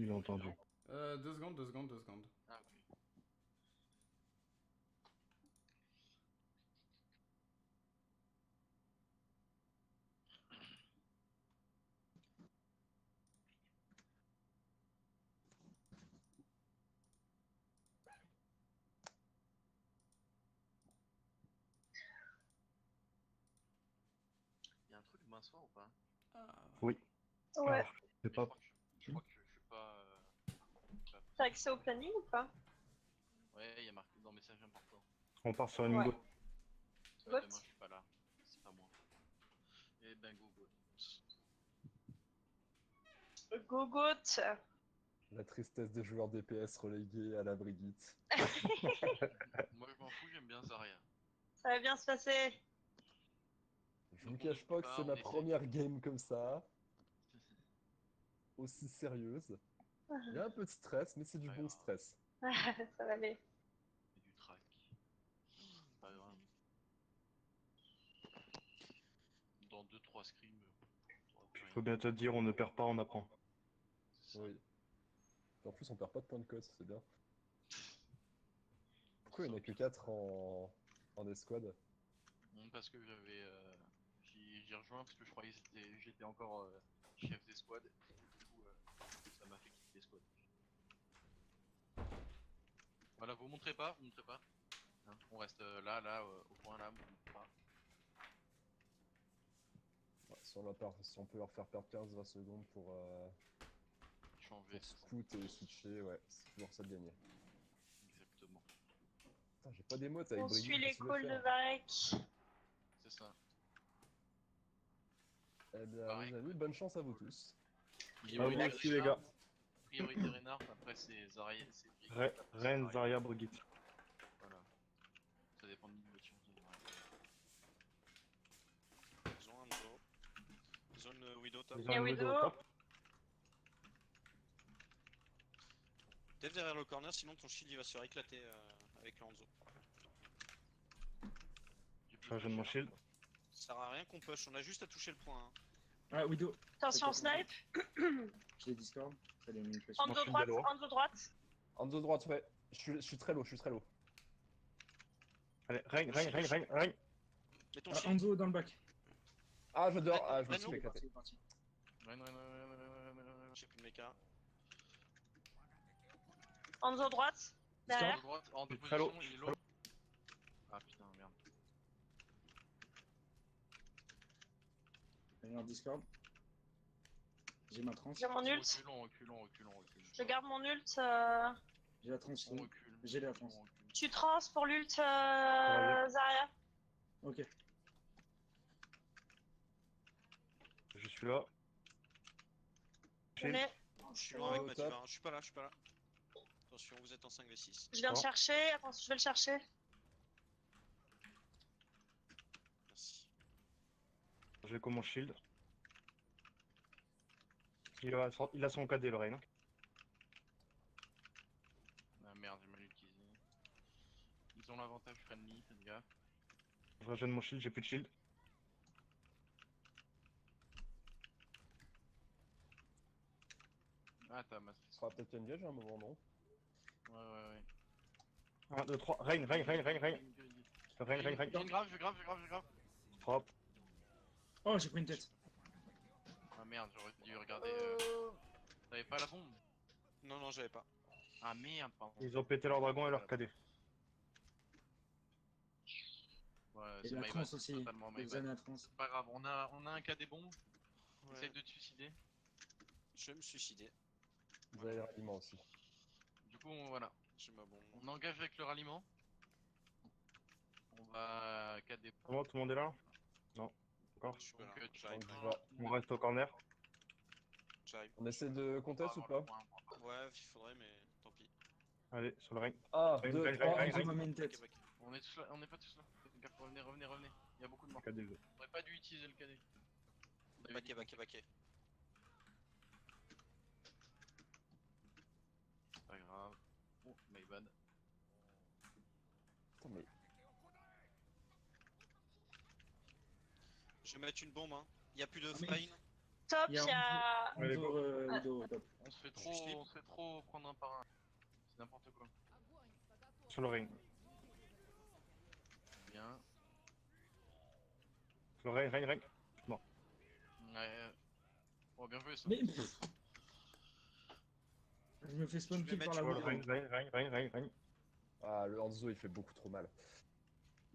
Il a entendu. 2 secondes, 2 secondes, 2 secondes. Ah, ok. Y'a un truc demain soir ou pas? Ah. Oui. Ouais. Alors, c'est Mais pas. je crois que je suis pas. T'as accès au planning ou pas? Ouais, y'a marqué dans message important. On part sur une Ouais. go. Ouais, Got. demain je suis pas là. C'est pas moi. Et ben go go. Gogot. La tristesse des joueurs DPS relégués à la Brigitte. Moi je m'en fous, j'aime bien Zarya. Ça va bien se passer. Je Donc, vous on cache oublie pas que pas, c'est on ma essaie. première game comme ça, aussi sérieuse. Il y a un peu de stress, mais c'est du Pas bon grave. stress. Ça va aller. Et du track. C'est pas grave. Dans 2-3 scrims. Il faut bien te dire, on ne perd pas, on apprend. C'est ça. Oui. En plus, on perd pas de points de code, c'est bien. Pourquoi il n'y en a que 4 en escouade? Parce que j'avais. J'ai rejoint parce que je croyais que j'étais encore chef d'escouade. Du coup, ça m'a fait quitter l'escouade. Voilà, vous montrez pas, vous montrez pas. Hein, on reste là, au point là, vous montrez pas. Ouais, si on peut leur faire perdre 15-20 secondes Changer, pour c'est ça. scout et switcher, ouais, c'est toujours ça de gagner. Exactement. Putain, j'ai pas d'émote avec On Brigitte, suit les qu'est-ce que tu veux calls de faire? Varek. C'est ça. Eh bien, Pareil, les amis, quoi. bonne chance à vous tous. À vous aussi, les gars. Priorité Reynard, après c'est Zarya, c'est Brigitte, après, c'est Rennes, Zarya, Brigitte. Voilà. Ça dépend de niveau de chance de Zarya. Ils ont un dos. Zone Widow top. Ils Et ont une Widow. Widow au top. Dev derrière le corner, sinon ton shield il va se faire éclater avec le Hanzo. J'ai plus Charge de mon shield. Ça sert à rien qu'on push, on a juste à toucher le point. Hein. Ah, Widow, Attention au snipe. j'ai Discord, ça lui a mis une pression. En Mon dos shield droite, est loin. en dos droite. En deux droite, ouais. Je suis très low, je suis très low. Allez, Reine. Mais ton Ah, shield, Hanzo dans le bac. Ah, je dors, Ah, je me suis non. fait C'est éclater. parti. Rennes. j'ai plus de mecha. En dos droite. En Derrière. droite, en deux Très low. positions, il est low. Ah putain, merde. D'ailleurs, Discord. J'ai ma trans. J'ai mon ult. Reculons. Je garde mon ult. J'ai la trans. On recule. J'ai la On trans. recule. Tu trans pour l'ult Zarya. Ok. Je suis là. On est. Je suis loin avec Au Mathieu, top. hein. Je suis pas là. Attention, vous êtes en 5v6. Je viens de Non. chercher. Attention, je vais le chercher. Merci. J'ai comme mon shield. Il a son KD, le Reine. Ah merde, j'ai mal utilisé. Ils ont l'avantage friendly, faites gaffe. Je régène mon shield, j'ai plus de shield. Ah, t'as massé. Ce sera peut-être engage à un moment, non? Ouais. 1, 2, 3. Reine. Reine. J'ai une grave. Hop. Oh, j'ai pris une tête. Ah merde, j'aurais dû regarder. T'avais pas la bombe? Non, j'avais pas. Ah merde, pardon. Ils ont pété leur dragon et leur KD. Ouais, Et c'est la my trans bad, aussi. totalement my Vous avez bad. la trans. C'est pas grave, on a un cas des bombes. Ouais. Essaye de te suicider. Je vais me suicider. Vous avez le ralliement aussi. Du coup, voilà. J'ai ma bombe. On engage avec le ralliement. On va cas des bombes. Comment tout le monde est là? Non. Encore. Je suis Donc, là. tu J'arrive. Donc, je vais- On reste au corner. J'arrive. On essaie de contest ou pas? Ouais, il faudrait, mais tant pis. Allez, sur le Reine. Ah, Reine, 2, Reine, 3. Reine, Hanzo m'a mis une tête. Ok. On est tous là, on n'est pas tous là. Faites gaffe, revenez. Il y a beaucoup de morts. KD. On aurait pas dû utiliser le KD. Baquet. C'est pas grave. Oh, my bad. Putain, mais Je vais mettre une bombe, hein. Il y a plus de mais- frame. top, Il il y y a a... Allez, Enzo, Ludo, top. On se fait Je suis slip. trop prendre un par un. C'est n'importe quoi. Sur le ring. Bien. Sur le ring. Ouais. Oh, bien joué ça. Mais je me fais spawn Je vais kill par la mettre Sur le Widow. ring. Ah, le Hanzo il fait beaucoup trop mal.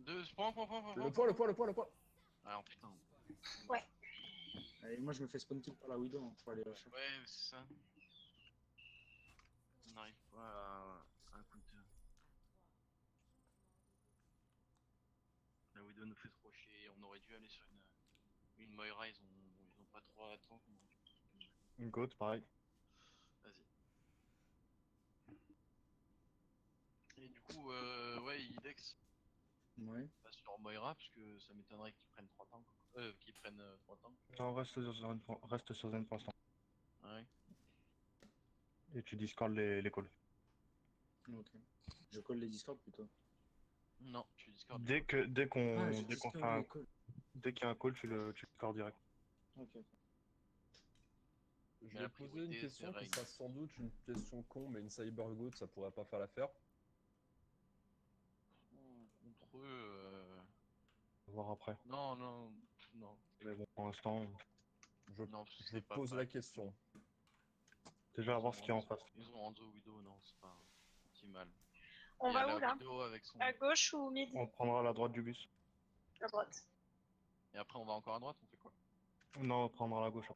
Deux, point. Le poids. Ah putain. Allez, moi je me fais spawn kill par la Widow, hein, faut aller lâcher. Ouais, c'est ça. On n'arrive pas à counter. La Widow nous fait trop chier. On aurait dû aller sur une Moira. Ils ont pas trop à attendre. Une côte, pareil. Vas-y. Et du coup, ouais, Idex Ouais. passe sur Moira parce que ça m'étonnerait qu'ils prennent 3 tanks. Qu'ils prennent 3 tanks. Non, reste sur zen pour l'instant. Ouais. Et tu discordes les calls. Ok. Je colle les Discord plutôt. Non, tu discordes. Dès Ah, qu'on je dès qu'on Discord fait un, les calls. dès qu'il y a un call, tu discordes direct. Ok. Je Mais vais la poser une priorité, question c'est qui sera sans doute une question con, mais une Cyber Goat ça pourrait pas faire l'affaire. Contre eux. On va voir après. Non. Mais bon, pour l'instant, Je, Non, parce que je c'est pas pose pas- la question. déjà à voir ce qu'il y a en face. Ils ont Hanzo Widow, non, c'est pas optimal. On Il y a va la où là? Widow avec son. À gauche ou mid? On prendra la droite du bus. À droite. Et après, on va encore à droite, on fait quoi? Non, on prendra la gauche.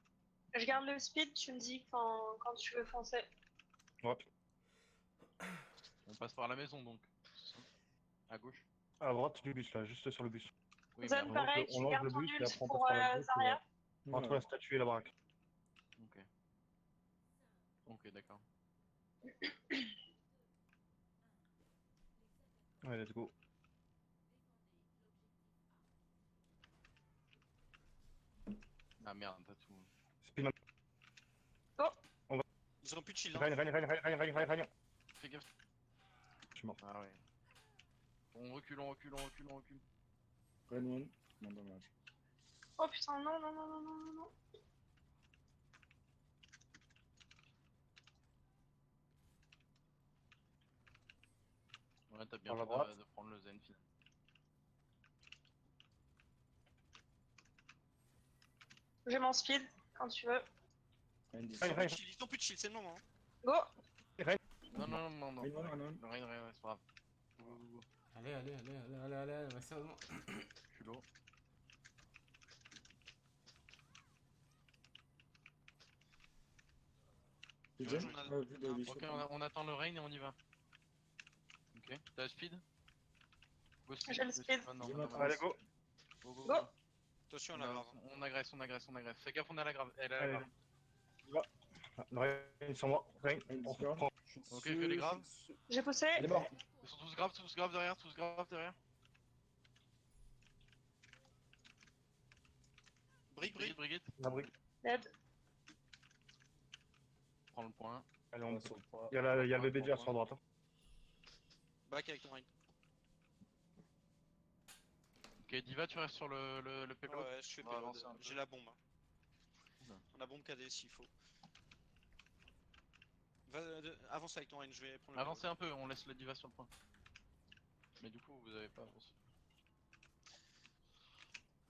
Je garde le speed, tu me dis quand tu veux foncer. Ouais. On passe par la maison donc. C'est ça. À gauche. À droite du bus là, juste sur le bus. Oui, Zen, mais pareil, on tu lance gardes le ton bus et ult après on pour passe par la gauche, Zarya. entre Ouais. la statue et la baraque. Ok. Ok, d'accord. Allez, let's go. Ah merde, pas tout. Spin. Ils ont plus de shield. Hein. Règne. Fais gaffe. Je suis mort. Ah ouais. On recule. Ren one. Non, dommage. Oh putain, non. Ouais, t'as bien Par la fait droite. de prendre le Zen finalement. J'ai mon speed quand tu veux. Ren Ils ont Discord. plus de shield, ils ont plus de shield, c'est le moment. Hein. Go! Non. Ren one, Ren one. Rien, c'est pas grave. Go. Allez, ouais, sérieusement. Culot. Tu Ouais, gênes on a- Ah, vu de on a- Bishop, Ok, hein. on attend le rain et on y va. Ok, t'as le speed? Go speed. J'ai le speed. Maintenant, J'ai maintenant, ma Allez, go. go. Go. Attention à la grave. On agresse. Fais gaffe, on a la grave. Elle a la Allez, grave. Le Règne, ils sont morts. Règne, Ren on Discord. prend. Ok, fais les graves. J'ai poussé. Il est mort. Ils sont tous graves derrière. Brigitte. La brique. Dead. Prends le point. Allez, On va sur le point. il y a le bébé déjà sur droite. Hein. Back avec ton raid. Ok, Diva, tu restes sur le payload. Ouais, je fais On va avancer un peu. J'ai la bombe. Hein. Oula. On a bombe KD s'il faut. Avance avec ton raid, je vais prendre le Avancez un peu, on laisse le Diva sur le point. Mais du coup, vous avez pas avancé.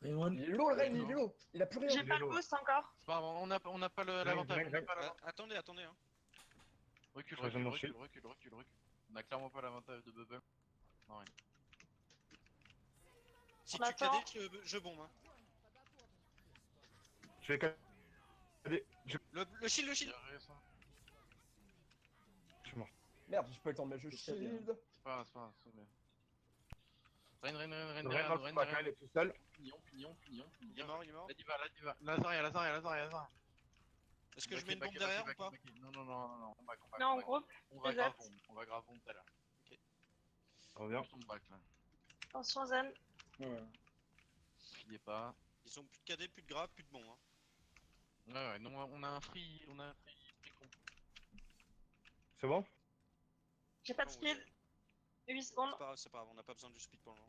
Ren one. Il est low le Ren, il est low. Il a plus rien. J'ai pas le low. boost encore. C'est pas grave, on n'a pas l'avantage. Règne. Attendez. Hein. Recule. Rejoins mon shield. On a clairement pas l'avantage de Bubble. Non, rien. Si On tu attend. KD, je bombe. Hein. Je vais caler. Le shield. Bien joué, ça. Je suis mort. Merde, j'ai pas eu le temps de mettre le C'est très bien. shield. C'est pas grave, c'est bien. Rain, Le derrière Règne nous, dans le pack, il est tout seul. Pignon. Il est mort. La Diva. La Zarya. Est-ce que je mets une bombe derrière ou pas? Non, on back. Non, en groupe. On va les grave autres. bombe, on va grave bombe tout à l'heure. Reviens. On back là. Attention Zen. Ouais. Filez pas. Ils ont plus de KD, plus de grave, plus de bombe. Hein. Ouais, non, on a un free con. C'est bon? J'ai pas de Non, speed. 8 secondes. C'est pas grave, on n'a pas besoin du speed pour le moment.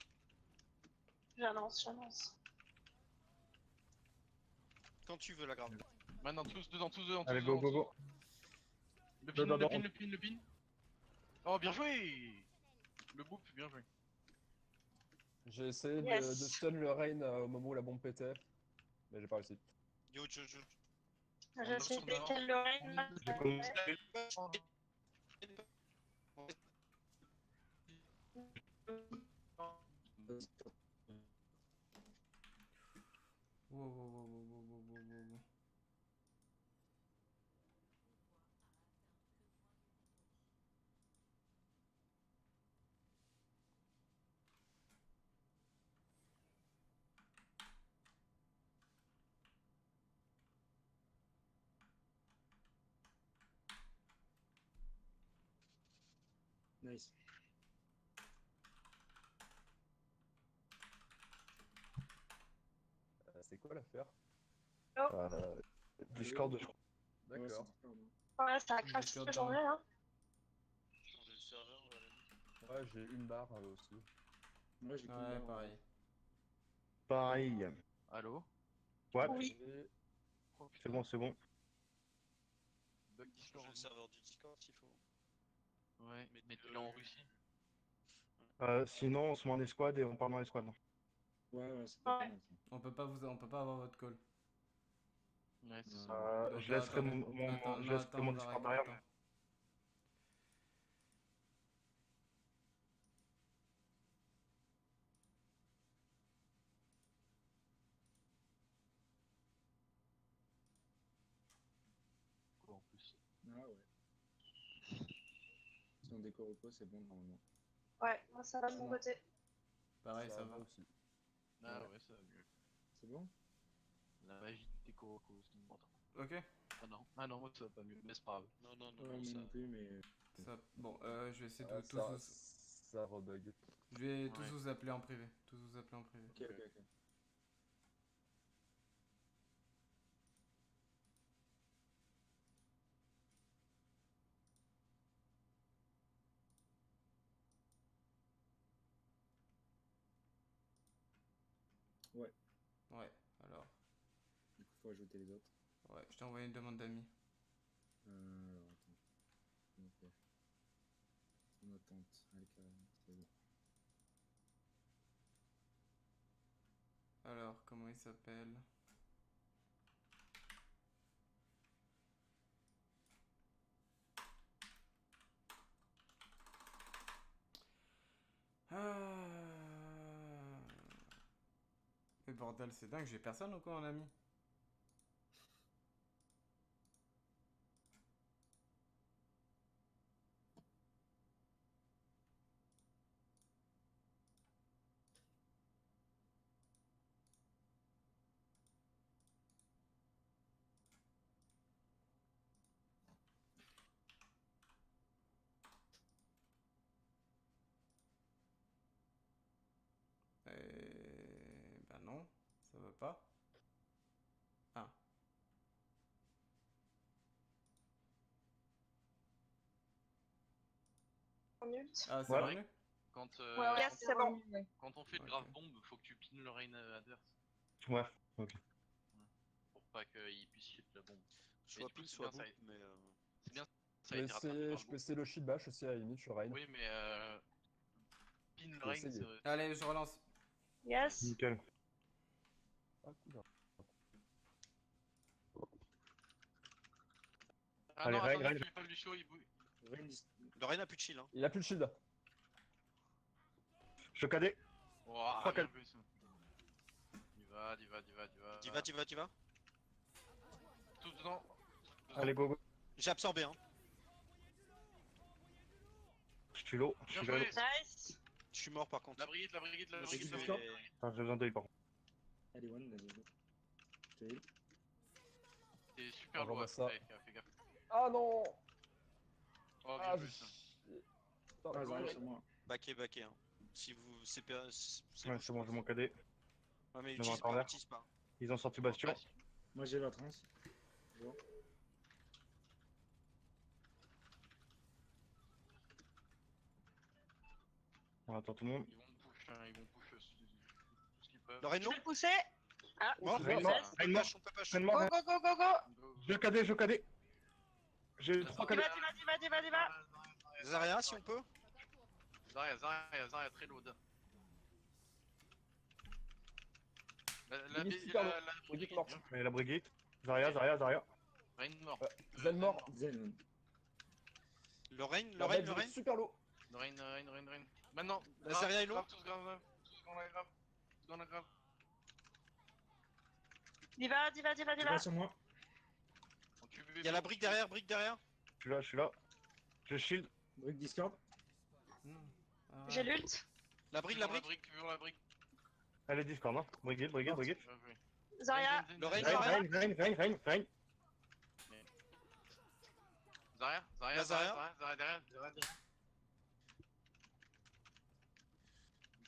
J'annonce. Quand tu veux la grave. Maintenant, tous dedans, tous dedans, tous Allez, dedans. go, go, go. Le pin, Dedans, le pin, dedans. le pin, le pin. Oh, bien joué. Le boop, bien joué. J'ai essayé Yes. de stun le Rain au moment où la bombe pétait, mais j'ai pas réussi. Yo, J'ai essayé de Nord. kill le rain. J'ai commencé. Wow, wow, wow, wow, wow, wow, wow, wow, wow. Nice. C'est quoi l'affaire? Euh, Discord, je crois. Ouais, D'accord. c'est Discord, hein. Ouais, ça a crash toute la journée là. changer le serveur, on va la mettre. Ouais, j'ai une barre aussi. Moi, j'ai qu'une Ouais, barre, pareil. Pareil. Allô? Ouais, Oui. Et Oh, putain. c'est bon, c'est bon. Bug Discord. Changer le serveur du Discord s'il faut. Ouais, Mais mettez-le en Russie. Sinon, on se met en escouade et on part dans l'escouade. Ouais, ouais, c'est pas Ouais. mal ça. On peut pas avoir votre call. Ouais, c'est Non. ça. Donc, Je laisserai attendez. mon Attends, je non, laisserai attends, mon on va Discord arrêter, derrière. attends. Quoi, en plus. Ah ouais. Si on décore au pot, c'est bon normalement. Ouais, moi ça va de mon Non. côté. Pareil, ça va. aussi. Ah Ouais. ouais, ça va mieux. C'est bon? La magie des Koroko, c'est une mentor. Ok. Ah non, moi ça va pas mieux, mais c'est pas grave. Non, non, non, Ouais, non, moi ça. non plus, mais. Ça... Bon, je vais essayer de tous ça, vous... ça rebug. Je vais tous Ouais. vous appeler en privé. Tous vous appeler en privé. Ok, ok, ok. Ouais, Ouais, alors. du coup, faut ajouter les autres. Ouais, je t'ai envoyé une demande d'amis. Alors, attends. Ok. En attente. Allez, carrément, c'est bon. Alors, comment il s'appelle? Ah... Mais bordel, c'est dingue, j'ai personne ou quoi en ami? Bah non, ça va pas. Ah. Minutes. Ah, c'est Ouais. revenu? Quand, Ouais, ouais, c'est bon. quand on fait le Ok. grave bombe, faut que tu pines le rain adverse. Ouais, ok. Pour pas qu'il puisse hit la bombe. Soit du coup, pile, c'est soit bien, ça boop, mais. C'est bien, Je ça a peux été rattrapé essayer, par je le peux boom. essayer le shield bash aussi à la limite sur Rain. Oui, mais pin le peux rain, essayer. c'est. Allez, je relance. Yes. Nickel. Ah, cool. Ah Allez, non, rain, attendez, rain. fais pas le Lucio, il bouge. Rain dis- Le Rain a plus de shield, hein. Il a plus de shield. Je cadet. Ouah, Fuck bien it. joué ça. Diva. Diva. Tout dedans. Allez, go, go. J'ai absorbé, hein. Je suis low. Je Bien suis joué. low. Nice. Je suis mort par contre. La brigade. J'ai du Mais- Discord. Attends, j'ai besoin d'œil, par contre. Allez, one, vas-y, go. Je te heal. T'es super On loin, revoit ça. fais gaffe. Ah non. Oh, Ah, bien joué j'ai ça. chié. Ah, Putain, ils arrivent sur moi. Backé, hein. Si vous. C'est Ouais, vous, c'est bon, je j'ai pense. mon cadet. Ouais, mais Devant un utilise pas, corner. utilise pas. Ils ont sorti Bastion. Moi, j'ai la trans. Bon. On attend tout le monde. Ils vont me push, hein, ils vont push tout ce qu'ils peuvent. Le Rain Je non? vais le pousser. Ah, Mort, Reine Zed. mort, on Reine mort, on peut pas Reine Go, mort. go, go, go, go. Go. Je KD, je KD. J'ai 3 KD. Diva. Zarya, si on peut. Zarya, très lourd. Limite super lourd. Brigitte morte. Mais la Brigitte. Zarya. Rain mort. Zen mort. Zen. Le Rain, La le bête, Rain. super low. Rain. Maintenant. La Zarya est low. Tous grave. Tous dans la grave. Diva. Tu vas sur moi. On tue Il y a la brique derrière, brique derrière. Je suis là. Je shield. Brick Discord. Ah. J'ai l'ult. La brique, la brique. Toujours la brique. Elle est Discord, hein. Brigitte. Bien joué. Zarya. Le Rain, Zarya. Reine. Zarya derrière.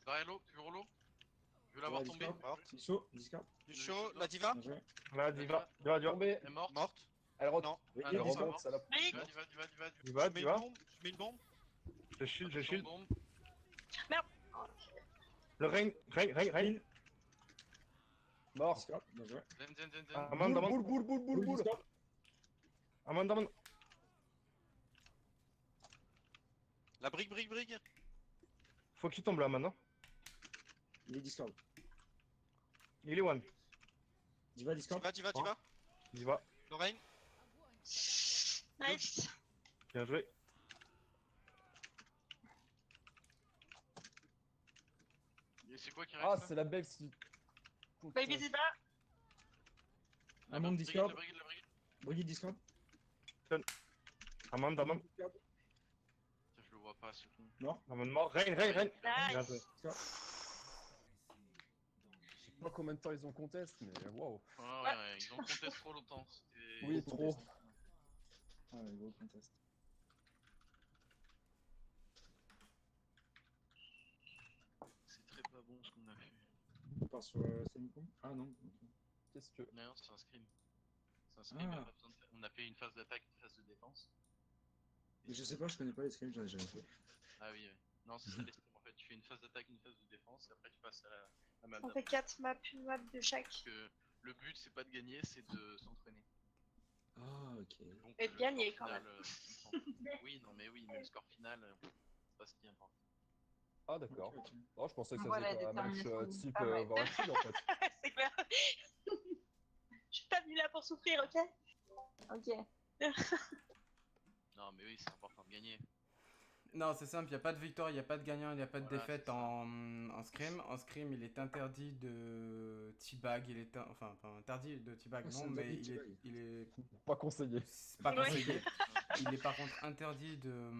Zarya low, toujours low. Je veux l'avoir Ouais, tombé. Discord. Morte. Lucio, Discord. Du show, la diva. Bien joué. Là, Diva. Tombée. Elle est morte. Morte. Elle rentre. Non. Oui, Ah, Elle non, Discord. remonte, salope. Brick. Diva. Je mets une bombe. Je mets une bombe. Je shield. Bombe. Le Reine. Mort. Discord. Bien joué. Zen. Amande. Boule. Discord. Amande. La brique. Faut qu'il tombe là maintenant. Il est Discord. Il est one. Diva Discord. Diva. Diva. Le Rain. Nice. Bien joué. Et c'est quoi qui Ah, reste c'est la belle si. Baby Diva. Amande Discord. La brigitte. Brigitte Discord. Amande. Putain, je le vois pas ce con. Amande mort. Reine. Bien joué. Nice. Je sais pas combien de temps ils ont contest, mais waouh. Ouais, ils ont contesté trop longtemps. C'était- Oui, trop. Ah, ouais, gros contest. C'est très pas bon ce qu'on a fait. On part sur Semicon. Ah non. Ok. Qu'est-ce que. Non, c'est un scrim. C'est un scrim, Ah. on a fait une phase d'attaque, une phase de défense. Mais je sais pas, je connais pas les scrims, j'en ai jamais fait. Ah oui. Non, c'est ça les scrims en fait. Tu fais une phase d'attaque, une phase de défense, et après tu passes à la map On d'après. fait 4 maps, une map de chaque. Parce que le but c'est pas de gagner, c'est de s'entraîner. Ah, ok. Donc, Et de le gagner, score quand final, oui, non mais oui, mais le score final, c'est pas ce qui importe. Ah, d'accord. Ok, ok. Oh, je pensais que ça Voilà, faisait un match détermination type pas mal. Varsity en fait. C'est clair. Je suis pas venue là pour souffrir, ok? Ok. Non mais oui, c'est important de gagner. Non, c'est simple, il n'y a pas de victoire, il n'y a pas de gagnant, il n'y a pas de Voilà, défaite c'est ça. en scrim. En scrim, il est interdit de teabag, enfin interdit de teabag, Ah, c'est non, mais interdit de il est, teabag. il est Pas conseillé. c'est pas Ouais. conseillé. Il est par contre interdit de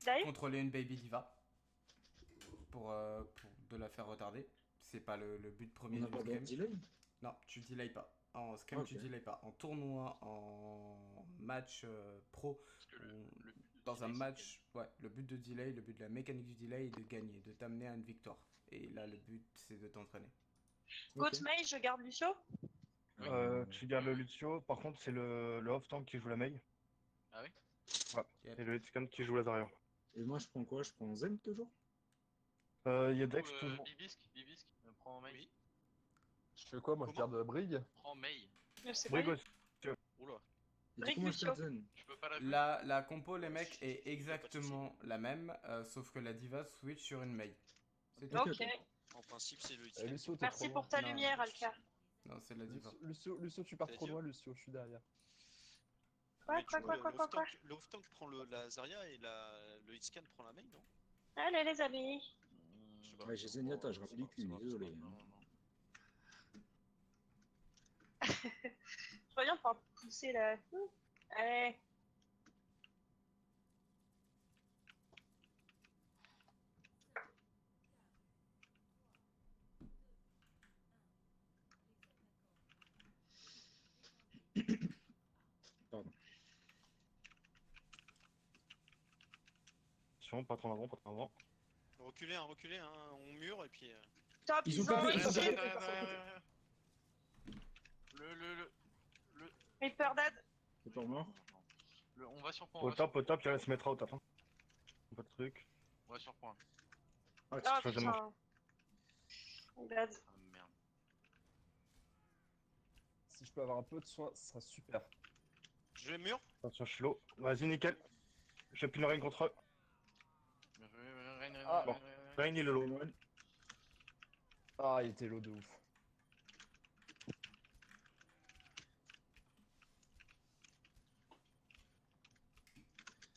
D'ailleurs, contrôler une baby diva pour de la faire retarder. C'est pas le but premier On a du pas de scrim. delay. Non, tu delay pas. En scrim, tu Ok. delay pas. En tournoi, en match pro, Parce que le but de dans un delay, c'est match, ouais, le but de delay, le but de la mécanique du delay est de gagner, de t'amener à une victoire. Et là, le but, c'est de t'entraîner. Goat Ok. May, je garde Lucio. Oui. Tu gardes le Lucio. Par contre, c'est le off-tank qui joue la Mei. Ah oui. Yep. Et le Hitscan qui joue la Zarya. Et moi, je prends quoi? Je prends Zen toujours? Il y a Dex Ou, toujours. Bibisque, prends May. Oui. Je fais quoi? Moi, je Comment garde Brig. Prends May. Je sais pas. Brigo aussi. Oula. Et Brick du coup, moi, je Lucio. garde Zen. Tu peux pas la jouer. La compo, les mecs, est exactement la même, sauf que la diva switch sur une Mei. C'est tout. Ok, Ok. En principe, c'est le Eh, Lucio, t'es trop Merci loin. pour ta Non. lumière, Alka. Non, c'est la diva. Lucio, tu pars C'est trop la loin, Lucio, je suis derrière. Quoi, Mais du quoi, coup, quoi, le quoi, quoi, off-tank- le off-tank prend la Zarya et le hitscan prend la main, non? Allez, les amis. Je sais pas. Ouais, j'ai Zenyatta, je remplis du cul, désolé. Non. Je vois bien pour pousser la. Allez. Attention, pas trop en avant, pas trop en avant. Reculer, on mure et puis. Top, Ils ont ont tapé, ils ont réussi. tapé. Le. Reaper dead. C'est pas mort. On va sur point. Au top, il va se mettre au top. Hein. Pas de truc. On va sur point. Ah, Ah je putain. Dead. Ah merde. Si je peux avoir un peu de soin, ce sera super. Je vais mur. Attention, je suis low. Vas-y, nickel. Je pile Rain contre eux. Ah, bon. Rain, il est low. Ah, il était low de ouf.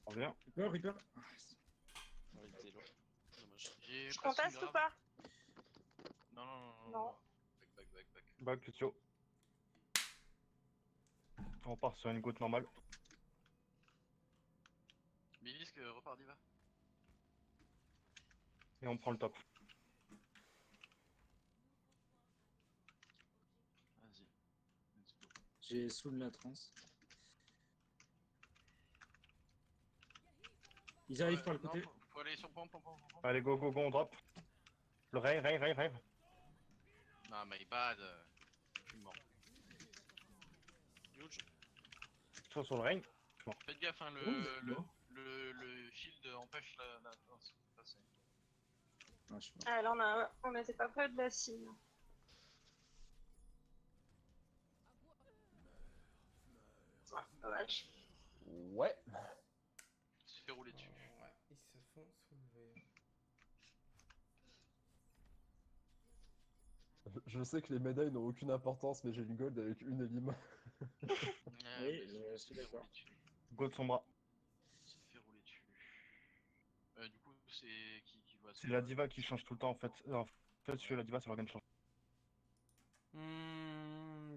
On revient. Reaper. Ah, Ouais, il était low. Dommage. J'ai Je presque une conteste ou grave. pas? Non. Non. Back. Back, Lucio. On part sur une goutte normale. Bilisk, repart Diva. Et on prend le top. Vas-y. Let's go. J'ai sous la trance. Ils arrivent par le Non, côté. faut aller sur pom. Allez, go, on drop. Le Rain. Non, my bad. Je suis mort. Huge. Sur le Rain. Faites gaffe, hein, le shield empêche la danse. Passer. Ah, je suis mort. Ah, là, on n'était pas près de la cible. Ah, dommage. Ouais. Il se fait rouler dessus. Ouais, ils se font soulever. Je sais que les médailles n'ont aucune importance, mais j'ai une gold avec une élim. Oui, je suis d'accord. Go de son bras. Il se fait rouler dessus. Du coup, c'est qui voit ça? C'est la diva qui change tout le temps en fait. En fait, sur la diva, ça va rien changer.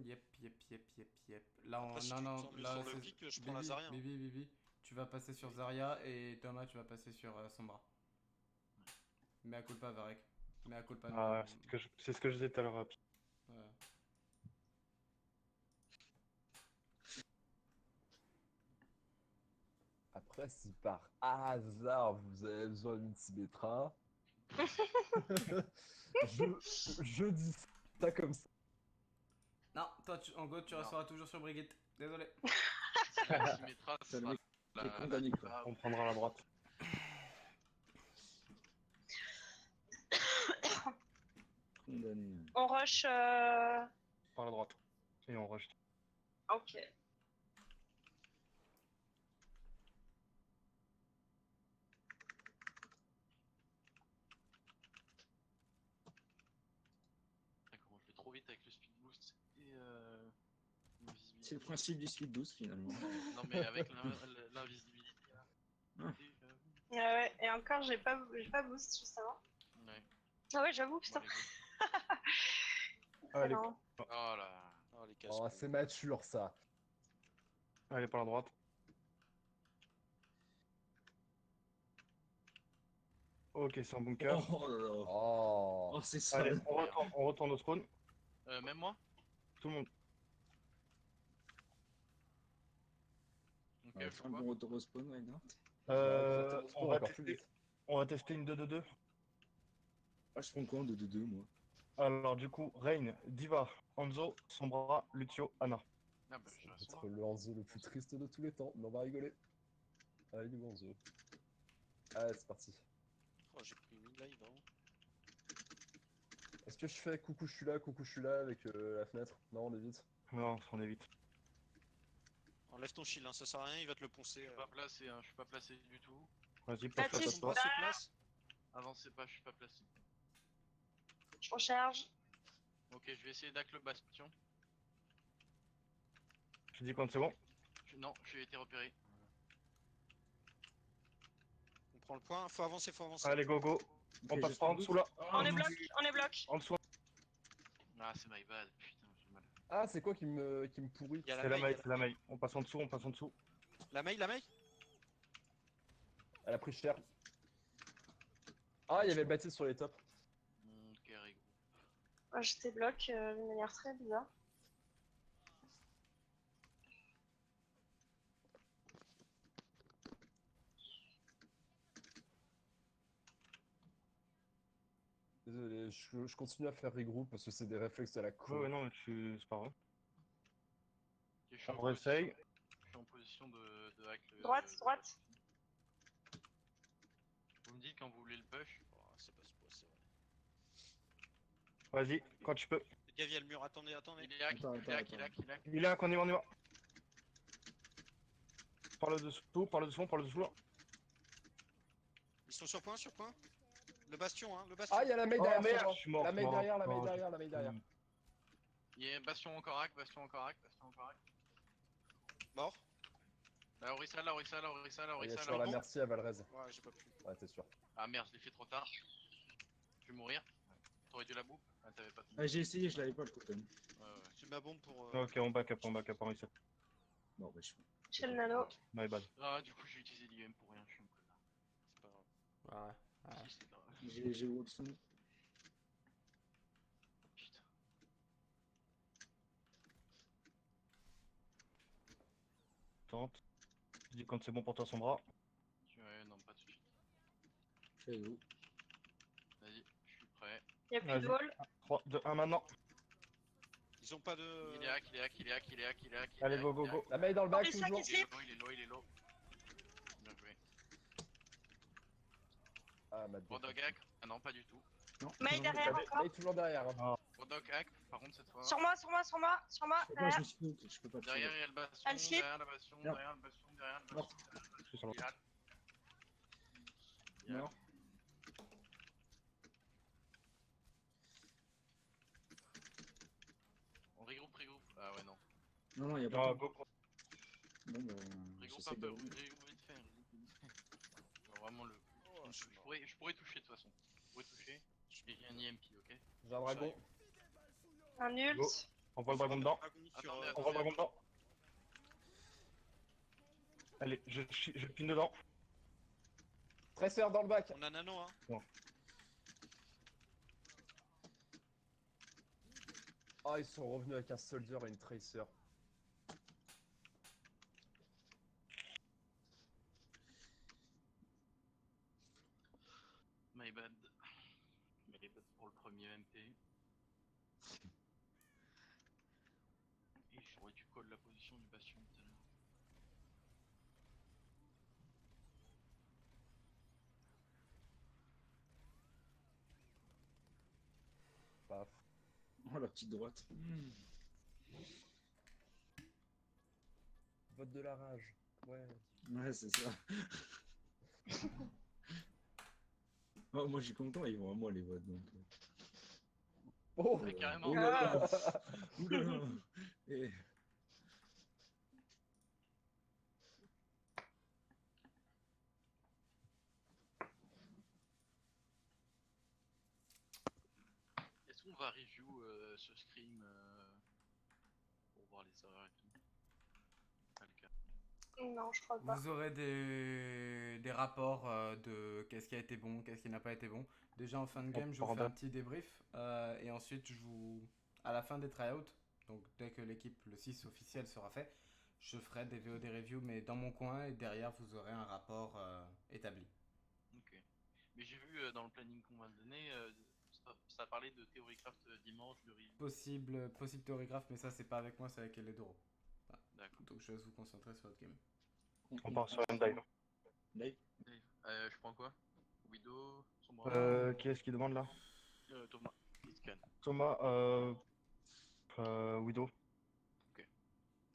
Yep. Là, Après, si non, tu te non, sens mieux là, sur le c'est- pic, je prends la Zarya. Bibi. Tu vas passer sur Zarya et Thomas, tu vas passer sur Sombra. Mais à culpa, Varek. Mais à culpa, Ah, c'est ce que je disais tout à l'heure. Ouais. Après, si par hasard vous avez besoin d'une Symmetra, je dis ça comme ça. Non, toi, en gros, tu Non. resteras toujours sur Brigitte. Désolé. La Symmetra, C'est le sera mec qui est condamné, quoi. diva. On prendra la droite. Condamné. On rush. Par la droite. Et on rush. Ok. Comment je vais trop vite avec le speed boost et l'invisibilité. C'est le principe du speed boost finalement. Non, mais avec l'invisibilité là. Ah. Ouais, et encore, j'ai pas boost justement. Ouais. Ah ouais, j'avoue, putain. Bon, les gars. Allez, Alors, Oh là. Oh, les casse. Oh, c'est mature ça. allez par la droite. Ok, c'est un bunker. Oh là là. Oh. Oh, c'est ça. Allez, on retourne au spawn. Même moi. Tout le monde. Ok, Ouais, je fais un vois. bon retour au spawn, Reinhardt. On va tester une 2-2-2. Ah, je prends quoi en 2-2-2 moi? Alors du coup, Rain, Diva, Hanzo, Sombra, Lucio, Anna. Ah bah, je Ça va reste être moi. le Hanzo le plus triste de tous les temps, mais on va rigoler. Allez, du Hanzo. Allez, c'est parti. Oh, j'ai pris une live, hein. Est-ce que je fais coucou, je suis là avec la fenêtre? Non, on évite. Non, on évite. Enlève ton shield, hein, ça sert à rien, il va te le Je poncer. suis pas placé, hein, je suis pas placé du tout. Vas-y, Baptiste, place-toi, Sombra place-toi. se place. Avancez pas, je suis pas placé. je recharge. Ok, je vais essayer d'ac le bastion. Je dis quand c'est bon. Non, j'ai été repéré. On prend le point, faut avancer. Allez, go. On Ok, passe j'ai par en speed dessous là. boost. On est mon bloc, Dieu. on est bloc. En dessous. Ah, c'est my bad, putain, j'ai mal. Ah, c'est quoi qui me pourrit? Il y a C'est la maille, maille. c'est la maille. On passe en dessous. La maille. Elle a pris cher. Ah, il y avait Baptiste sur les tops. Ok, rigolo. Moi, j'étais bloc d'une manière très bizarre. Désolé, je continue à faire regroup parce que c'est des réflexes à la con. Ouais, non, mais c'est pas grave. Ok, je suis en On réessaye. position- Je suis en position de hack le. Droite. Vous me dites quand vous voulez le push. Oh, c'est pas ce c'est vrai. Vas-y, quand tu peux. Faites Gavi, il y a le mur, attendez, attendez. Il est hack, Attends, il est attends, hack, il est hack, il est hack. Il est hack, on y va, on y va. Par le dessous, par le dessous, par le dessous. Ils sont sur point, sur point. Le bastion, hein, le bastion. Ah, il y a la main Oh derrière, merde, sûrement. je suis mort. La main mort. derrière, la main Oh, derrière, la main derrière. Il y a Bastion encore hack, Bastion encore hack, Bastion encore hack. Mort. La Orissa, la Orissa, la Orissa, la Il y a Orissa, sur la la Orissa. merci à Valrez. Ouais, j'ai pas pu. Ouais, t'es sûr. Ah merde, je l'ai fait trop tard. Je vais mourir. T'aurais dû la bouffe. Ah, t'avais pas de... Ah, j'ai essayé, je l'avais pas le totem. Ouais, ouais. C'est ma bombe pour. Ok, on back up, on reset. Bon, bah, je J'ai le nano. My bad. Ah, du coup, j'ai utilisé l'IM pour rien, je suis un connard. C'est pas grave. Ouais. Si, c'est grave. j'ai Watson. Putain. Tente. Je dis quand c'est bon pour toi, son bras. Ouais, non, pas tout de suite. Je suis avec vous. Vas-y, je suis prêt. Y'a plus Vas-y. de wall. 3, 2, 1 maintenant. Ils ont pas de. Il est hack, il est hack, il est hack, il est hack, il est hack. il est Allez, hack, go, il go, est go. hack. La main dans le bac, Orissa toujours. qui slip. Il est low, il est low. Bien joué. Ah, ma Rodog hack. Ah non, pas du tout. Non. Main derrière Main encore. toujours derrière. Hein. Rodog hack, par contre, cette fois. Sur moi, sur moi, sur moi, sur moi. Je peux pas, je Derrière. me suis knock, je peux pas te Derrière, tirer. il y a le bastion, Elle slip. derrière le bastion, Non. derrière le bastion, derrière le Non. bastion. Je suis sur le- Il est hack. Il est hack. Mort. On regroupe, regroupe. Ah ouais, non. Non, non, il y a pas Ah, de go. Bon, bah, Regroupe j'essaie un de... peu, regroupe vite fait. regroupe vite fait. Genre vraiment le. Je pourrais toucher de toute façon. Je pourrais toucher. Et j'ai un EMP, ok? J'ai un dragon. Un ult. Go. On voit le dragon dedans. Sur, Attendez, On voit le dragon dedans. Allez, je pine dedans. Tracer dans le bac. On a nano, hein. Ah, ils sont revenus avec un soldier et une tracer. My bad. My bad pour le premier MP. Et j'aurais dû call la position du bastion tout à l'heure. Paf. Oh, la petite droite. Vote de la rage. Ouais. Ouais, c'est ça. Oh, moi, je suis content, ils vont à moi, les votes, donc... Oh Ouais, carrément. Oh là là. Ouh là là. Eh. Est-ce qu'on va review ce stream pour voir les erreurs et tout? Pas le cas. Non, je crois pas. Vous aurez des rapports de qu'est-ce qui a été bon, qu'est-ce qui n'a pas été bon. Déjà en fin de game, je vous fais un petit débrief. Et ensuite, je vous, à la fin des tryouts, donc dès que l'équipe, le 6 officiel sera fait, je ferai des VOD reviews, mais dans mon coin. Et derrière, vous aurez un rapport établi. Ok. Mais j'ai vu dans le planning qu'on m'a donné, ça parlait de Theorycraft dimanche, de review. Possible théorigraphe, mais ça, c'est pas avec moi, c'est avec Eledoro. D'accord. Donc je laisse vous concentrer sur votre game. On part sur un dive. Dave. Je prends quoi? Widow, Sombra, Qui est-ce qui demande là? Thomas, il scan. Thomas, Widow.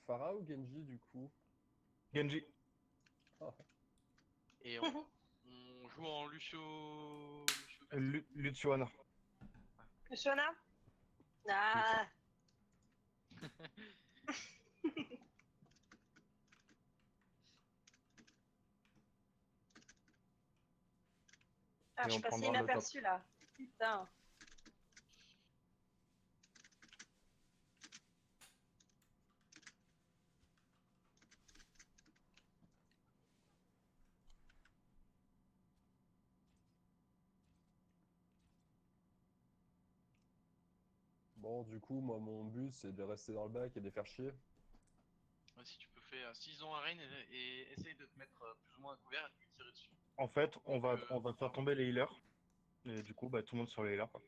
Pharah ou Genji du coup? Genji. Et on joue en Lucio. Luciana. Luciana. Ah. Ah, Et je on suis passé prendra le top. inaperçu là. Putain. Bon, du coup, moi, mon but, c'est de rester dans le bac et de les faire chier. Ouais, si tu peux faire. S'ils ont un rain et essaye de te mettre plus ou moins à couvert et de tirer dessus. En fait, on va faire tomber les healers. Et du coup, bah, tout le monde sur les healers. Quoi.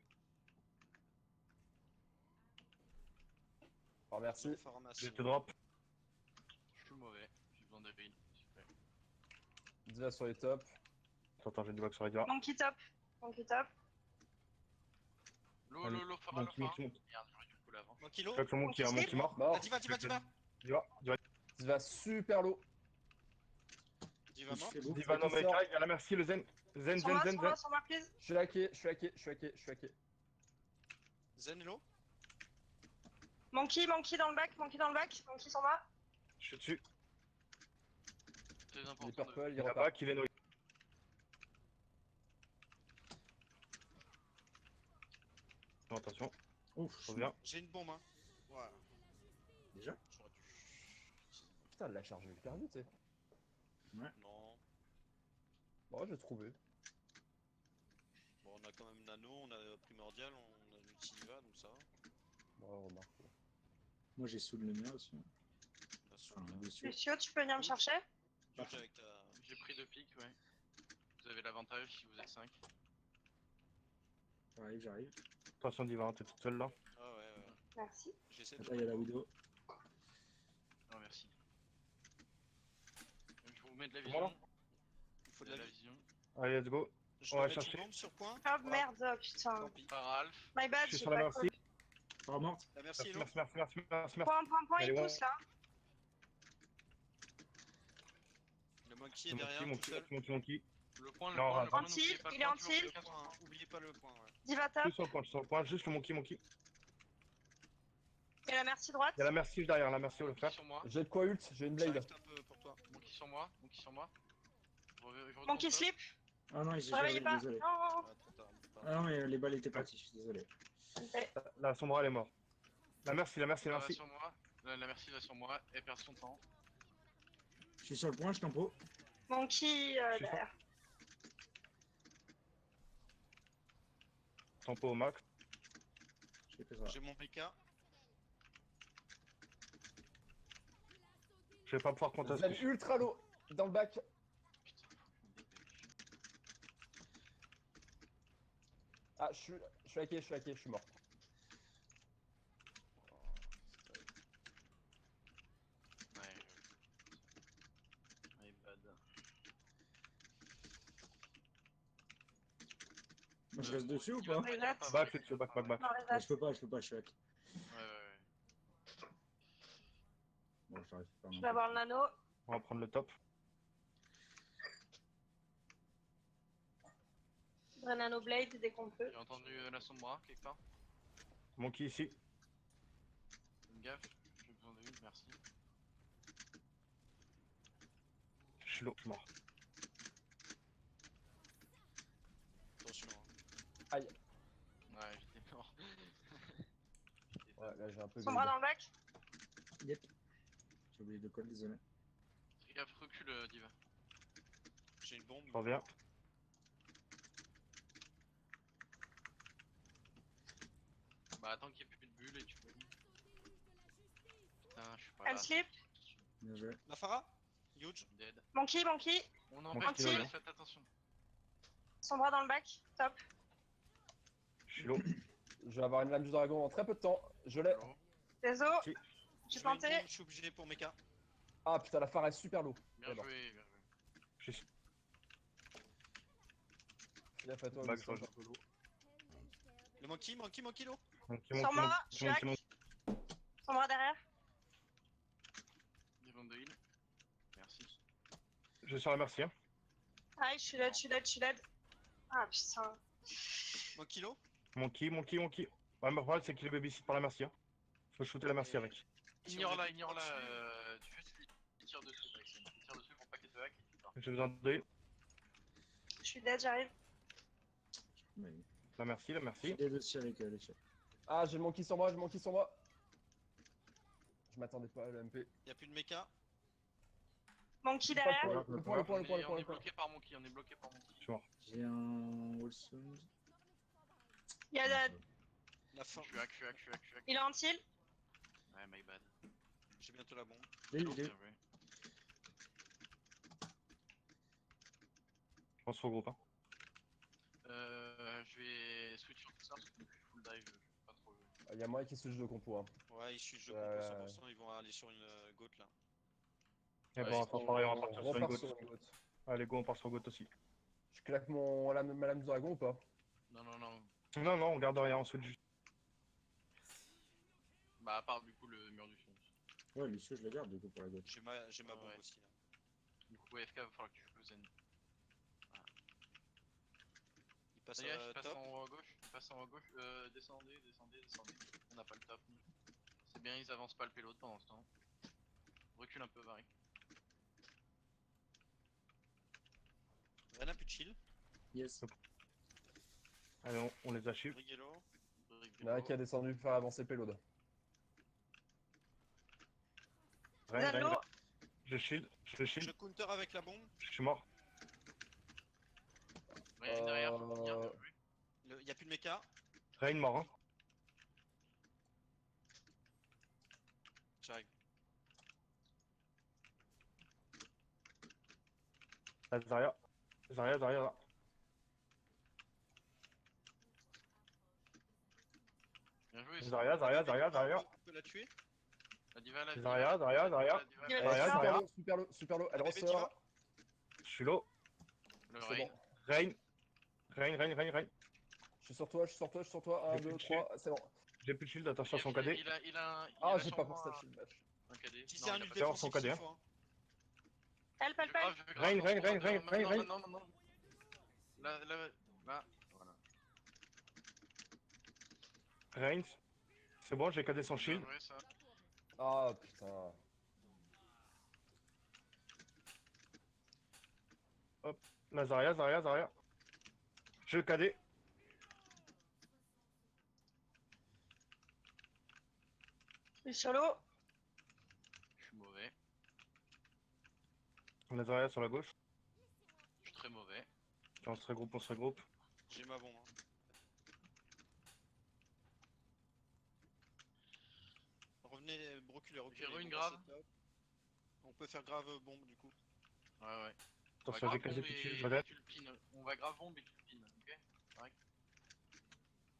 Alors, merci. Je te drop. Je suis mauvais, j'ai besoin de heal. Super. Diva sur les tops. Attends, j'ai du back sur les Diva. Monkey top. Monkey top. Lo, Allez, Fara, donc, monte. Merde, j'aurais dû call Mon kilo. Je claque sur Monkey, hein, Monkey mort. Ah, Mort. Diva. Diva Il va super low. Diva Je mort. fais beau. Diva non mais sort. carré, il y a la merci, le zen. Zen, Sur zen, moi, zen, sur zen. moi, sur moi, please. Je suis hacké, je suis hacké, je suis hacké, je suis hacké. Zen hello. Monkey dans le bac, monkey sur moi. Je suis dessus. Très Il est important de... purple, il Il a repart. pas qu'il est noyé. Non, attention, Ouf, je reviens. J'ai une bombe, hein. Voilà. déjà. J'aurais dû. Putain, elle l'a chargé hyper vite, tu sais. Non. Bon, j'ai trouvé. Bon, on a quand même nano, on a primordial, on a l'ultiva, donc ça va. Bon, remarque. Moi j'ai sous le mien aussi. On a Enfin, soul, dessus. Lucio, tu peux venir me chercher? Huge avec ta. J'ai pris 2 pics, ouais. Vous avez l'avantage si vous êtes 5. J'arrive. Attention Diva, hein, t'es toute seule là. Ah ouais. Merci. J'essaie de. Attends, il y a la widow. Non, merci. Je vous mets de la Voilà. vision. Il faut De de la la vie. vision. Allez, let's go. Je On va dois mettre chercher. une bombe sur point. Oh merde, oh, putain. Tant pis. Par Alf. My bad, Je suis j'ai sur la pas merci. call. Pas morte. La merci, Merci, hello. merci. Point, Allez, il ouais. pousse là. Le monkey est derrière, tout Monkey, seul. Monkey. Le point, Non, le point, anti, n'oubliez pas il le est point, anti. toujours Le le point, hein. Oubliez pas le point, ouais. Diva top. Juste sur le point, juste le Monkey. Et la merci droite. Il y a la merci derrière, la merci au Monkey frère. sur moi. J'ai de quoi ult, j'ai une blade. J'arrive un peu pour toi. Monkey sur moi. Je retourne Monkey top. slip. Ah non, j'ai Réveillez pas. désolé. Non. Ah, trop tard. Ah non, mais les balles étaient parties, je suis désolé. Ok. La Sombra elle est morte. La merci. Elle va sur moi. La merci va sur moi. Elle perd son temps. Je suis sur le point, je tempo. Monkey Je suis derrière. Tempo au max. Je fais ça. J'ai mon PK. Je vais pas pouvoir Zen contester. ultra low, dans le bac. Putain, faut que je me dépêche. Ah, je suis hacké, je suis mort. Ouais. My bad. Moi je reste dessus ou pas? Reset. Back, c'est dessus, back. Non, Ah, reset. je peux pas, je suis hack. Ouais. Bon, j'arrive pas. Je vais avoir le nano. On va prendre le top. Vrai nano blade dès qu'on peut. J'ai entendu la sombra quelque part. Monkey ici. Une gaffe. J'ai besoin de une, merci. Je suis low, mort. Attention. Hein. Ouais, j'étais mort. Ouais, là j'ai un peu Son bras dans le bac. Yep. J'ai oublié de call, désolé. Fais gaffe, recule, Diva. J'ai une bombe. Je reviens. Bah, attends qu'il n'y ait plus de bulles et tu peux. Putain, je suis pas Elle là. slip. Bien joué. La Farah. Huge. Dead. Monkey. On en Monkey, fait, ouais. faites attention. Son bras dans le bac. Top. Je suis low. Je vais avoir une lame du dragon en très peu de temps. Je l'ai. Bravo. Désolé. Si. J'ai Je mets une planté. bombe, je suis obligé pour mecha. Ah putain, la phare est super low. Bien D'accord. joué, bien joué. Je suis Il a fait toi. back, je Winston. rejoins. Le monkey low. Sur moi. Je suis hack. Son bras derrière. Besoin de heal. Merci. Je suis sur la merci. Hein. Aïe, je suis dead. Ah putain. Monkey low. Monkey. Ouais, mais le problème c'est qu'il est babysit par la merci. Hein. Faut shooter la merci avec. Ignore-la. Tu fais ce qu'il tire dessus, Maxime. Il tire dessus pour pas qu'il te hack et tu pars. J'ai besoin de Je suis dead, j'arrive. Mais... la merci. J'ai des dossiers avec les chefs. Ah, j'ai le monkey sur moi. Je m'attendais pas à l'MP. Y'a plus de mecha. Monkey Pas derrière. le point. On est bloqué par Monkey, Je suis mort. J'ai un Wilson. Il y a La fin. Je suis hack. Il est en tilt. Ouais, my bad. J'ai bientôt la bombe. J'ai eu, Bien joué. Je pense au groupe. Hein. Je vais switch sur tout ça parce que depuis full dive, je vais pas trop. Il y a moyen qu'il switch de compo. Hein. Ouais, il suit le jeu Ouais. compo 100%. Ils vont aller sur une goat là. Et Ouais, bon, on va c'est faire pareil, on va partir sur une repart goat. sur une goat. Allez, go, on part sur goat aussi. Je claque ma lame du dragon ou pas? Non. Non, on garde rien, on switch juste. Bah, à part du coup le mur du fond. Ouais, Lucio, je le garde du coup pour la gauche. J'ai ma bombe Ouais. aussi là. Du coup, FK, va falloir que tu joues zen. Il passe Ça y est, à je passe top. en haut à gauche. Je passe en haut à gauche. Descendez. On n'a pas le top. Nous. C'est bien, ils avancent pas le payload pendant ce temps. Recule un peu, Varry. Rien n'a plus de shield. Yes. Allez, on les achève. Brighello. Il y en a un qui a descendu pour faire avancer le payload. Reine, Zalo, je shield, Je counter avec la bombe. je suis mort. Ouais, derrière, faut finir, bien joué. Y a plus de mecha. Reine mort, hein. J'arrive. La Zarya, là. Bien joué. Zarya. On peut la tuer. La diva, la Zarya. diva, la diva, Il y a la la diva. diva. Super low, elle Bébé ressort. diva. Je suis low. Le C'est rain. bon. Reine. Je suis sur toi. 1, J'ai plus 2, de 3, c'est bon. J'ai plus de shield, attention à son KD. Il a Ah, j'ai pas sûrement pensé à shield bash. un KD. Si Non, c'est un il a ult pas fait avoir son défensif, KD, s'il faut, hein. help, Je help, grave, help. je grave. Rein. Non. Là, voilà. Reigns. C'est bon, j'ai KD son Bien shield. joué, ça. Ah putain. La Zarya. Je KD. Je suis sur l'eau. Je suis mauvais. La Zarya sur la gauche. Je suis très mauvais. On se regroupe. J'ai ma bombe. Hein. Revenez, reculez. J'ai ruine grave. c'est top. On peut faire grave bombe du coup. Ouais. Attention, j'ai quasi plus de shield, peut-être. On va grave bombe et tu le pines, ok?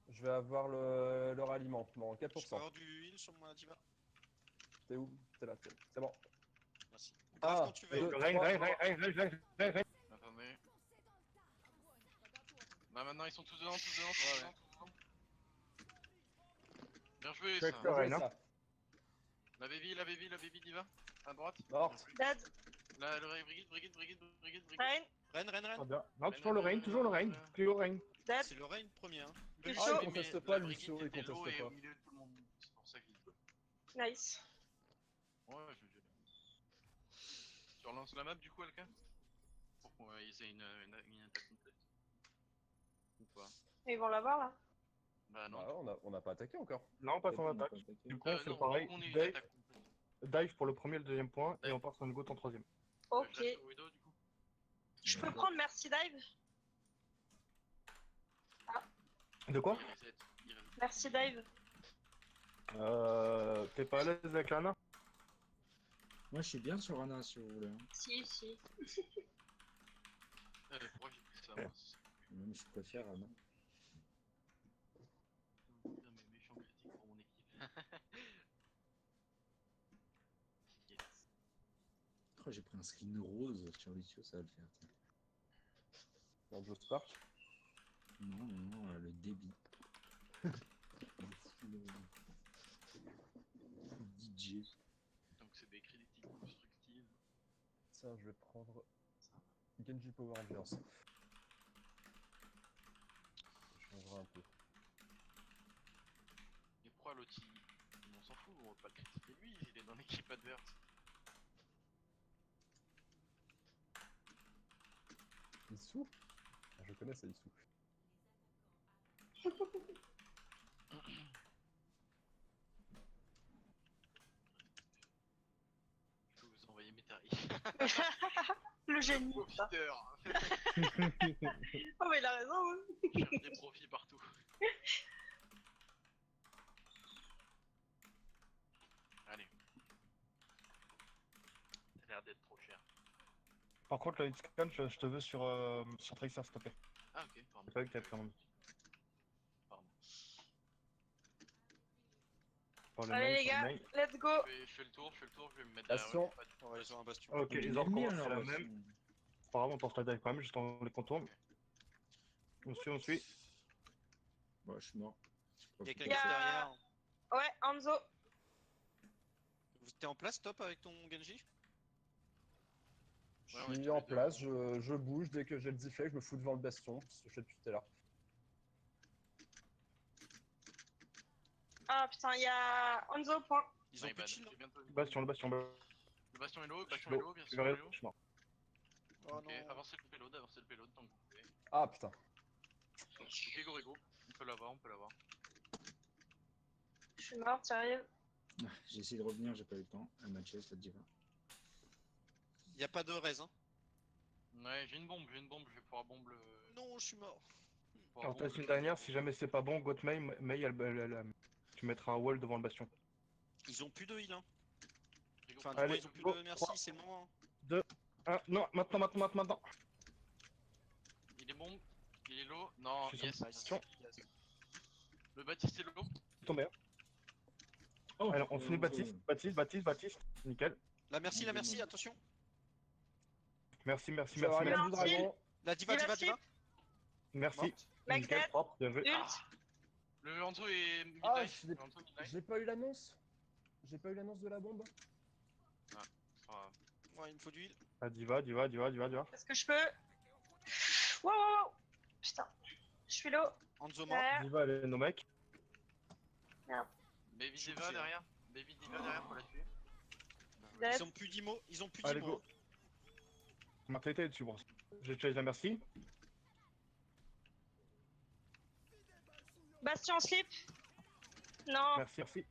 Je vais avoir le ralliement. Bon, Je peux 4%. avoir du heal sur moi diva. T'es où? T'es là. C'est bon. Merci. Grave Ah, quand tu veux. deux. Reine. Attendez. Là maintenant ils sont tous dedans. Bien joué ça. Correct. Reine, hein. La baby diva. À droite. Morte. Dead. Là, le brigade. Rain. Reine. Très bien. Non, toujours le Reign. Plus haut Reign. Dead. C'est le Reign premier. Hein. Il Ah, chaud. il conteste pas, Lucio, il conteste Et au pas. milieu de tout le monde. C'est pour ça qu'il dit. Nice. Ouais, je vais. Tu relances la map du coup, Alka? Pour qu'on ait une attaque complète. Ou pas? Ils vont l'avoir là. Bah non. Bah, on a pas attaqué encore. Non, pas son On a attaque. pas attaqué. Du coup, on fait Non, pareil. on est une Dive, attaque complète. dive pour le premier et le deuxième point. Et on part sur une goutte en troisième. Ok. Je lâche le Widow, du coup. Je peux prendre Merci Dive. De quoi? Il reset. Merci Dive. T'es pas à l'aise avec Lana? Moi, je suis bien sur Ana si vous voulez. Hein. Si. Pourquoi j'ai pris ça moi Même je préfère Ana. Putain, mais méchant critique pour mon équipe. Yes. Oh, j'ai pris un skin rose sur Lucio, ça va le faire. Tiens. Un Joe Spark. Non, le débit. DJ. Donc c'est des critiques constructives. Tiens, je vais prendre Genji Power Rangers. Je changerai un peu. Et pourquoi l'autre on s'en fout, on va pas le critiquer lui, il est dans l'équipe adverse. Issou? Ah, je connais ça, Issou. Je peux vous envoyer mes tarifs. Le génie. ça. Profiteur. Oh mais il a raison. Hein. Je cherche des profits partout. Allez. Ça a l'air d'être trop cher. Par contre, le hitscan, je te veux sur Tracer, s'il te plaît. Ah ok, pardon. C'est pas que t'as pris en main. Pardon. Par le Allez main, les sur le gars, main. let's go. Je fais le tour, je vais me mettre derrière. Bastion. On va aller sur un bastion. Ok, Il ils est ont mis, recommencé alors, la même. C'est pas grave, on tente la dive quand même, juste on les contourne. On suit. Bon, je suis mort. Il y a Il y quelqu'un a- derrière. Ouais, Anzo. T'es en place, top, avec ton Genji? Je Ouais, on est suis tous en les deux. place, je bouge dès que j'ai le deflect, je me fous devant le bastion, c'est ce que je fais depuis tout à l'heure. Ah putain, il y a Hanzo, point. Ils ont My plus de bad. shield? J'ai bientôt- Bastion, le bastion, Le bastion est low, je suis bien low, sûr, je suis vers il est le- low. je suis mort. Oh Ok, non. avancez le payload tant que vous pouvez. Ah putain. Ok, go. On peut l'avoir. Je suis morte, j'arrive. Ah, j'ai essayé de revenir, j'ai pas eu le temps. Elle m'a tué, cette diva. Y'a pas de raise, hein. Ouais, j'ai une bombe, je vais pouvoir bombe le. Non, je suis mort. Alors, t'as une dernière, si jamais c'est pas bon, go May, tu mettras un wall devant le bastion. Ils ont plus de heal, hein. Enfin, du Allez, moins, ils ont plus go, de merci, 3. c'est le moment. Hein. 2, 1, non, maintenant. Il est bombe, il est low. Non, Je suis yes. sur bastion. Le Baptiste est low. Tombé. Oh, Alors, on finit Baptiste. Nickel. La merci, Bon. attention. Merci. Je vais avoir la merci. du dragon. La diva. Merci. Morte. Nickel, Magnet, propre, bien joué. ult. Le Hanzo est mid Ah, life. je l'ai- Le Hanzo mid life. J'ai pas eu l'annonce. J'ai pas eu l'annonce de la bombe. Ouais, il me faut du heal. Ah, diva. Est-ce que je peux? Wow. Putain, je suis low. Hanzo mort. Derrière. Diva, elle est nos mecs. Baby Je suis Diva touché, derrière. Baby Diva derrière, faut la tuer. Dead. Ils ont plus d'IMO. Allez, go. Mortalité est dessus, bro. J'ai chase la merci. Bastion slip. Non, Merci.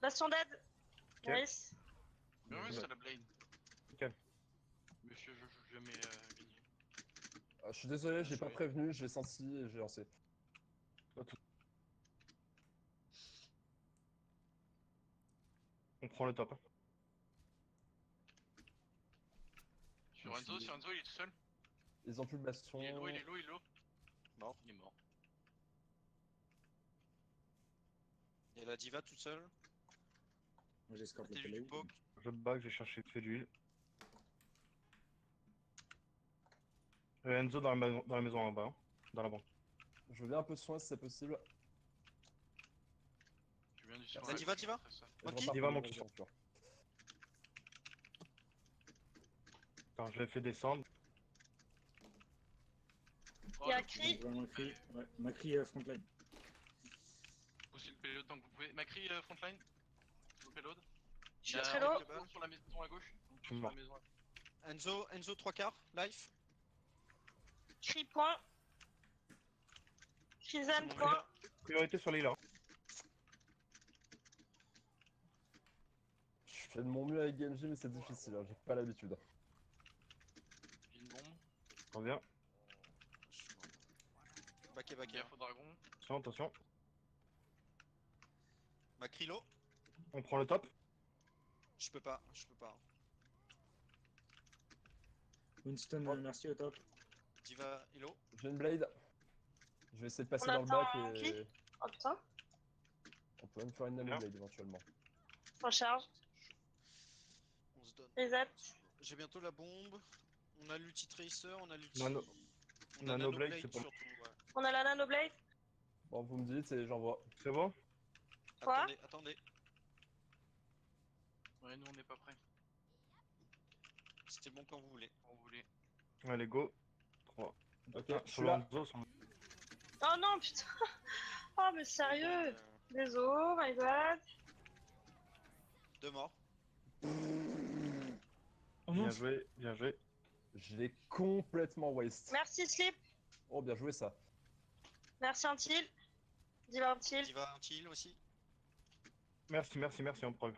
Bastion dead. Ok. Nice. Mais oui, c'est la blade. Nickel. Monsieur, je joue jamais gagné. Je suis désolé, j'ai Bien pas joué. prévenu, j'ai senti et j'ai lancé. On prend le top. Sur Enzo, il est tout seul. Ils ont plus le bastion. Il est low. Mort. Il est mort. Et la diva toute seule. Moi, j'escorte le T'es du payload. poke. Je bug, j'ai cherché fait d'huile. Enzo dans la maison en bas, hein, dans la banque. Je veux bien un peu de soin si c'est possible. Tu viens du La soin. diva. Et je Ok. repars Diva, pour mon les kill. aventures. Attends, je l'ai fait descendre. Oh, Il y a le Cri. Donc, vraiment, Macri. Ouais, Macri frontline. Poussez le payload tant que vous pouvez. Macri frontline. Sur le payload. Je suis très low. Sur la maison à gauche. Je suis mort. Enzo 3/4. Life. Cri point. C'est Crisane mon point. meilleur. Priorité sur les là. Je fais de mon mieux avec Genji, mais c'est difficile, hein, j'ai pas l'habitude. J'ai une bombe. Reviens. Je suis mort. Backé. Gaffe au dragon. Attention. Macrilo. On prend le top. Je peux pas. Winston, merci au top. Diva Hello. J'ai une blade. Je vais essayer de passer On dans le bac attend et qui Oh putain, on peut même faire une nano Bien. blade éventuellement. recharge. On se donne. Reset. J'ai bientôt la bombe. On a l'ulti tracer, on a l'ulti. Nano- On a Nano Blade, Blade c'est pas- surtout. Ouais. On a la nanoblade. Bon, vous me dites et j'envoie. C'est bon? Quoi Attendez. Ouais, nous on n'est pas prêts. C'était bon quand vous voulez. On voulait. Allez, go. 3. Ok, Ah, je sur suis là. Enzo, sur- Oh non, putain. Oh, mais sérieux. Désolé, my bad. 2 morts. Bien joué. Je l'ai complètement waste. Merci Slip. Oh, bien joué ça. Merci Antil. Diva Antil. Diva Antil aussi. Merci, en preuve.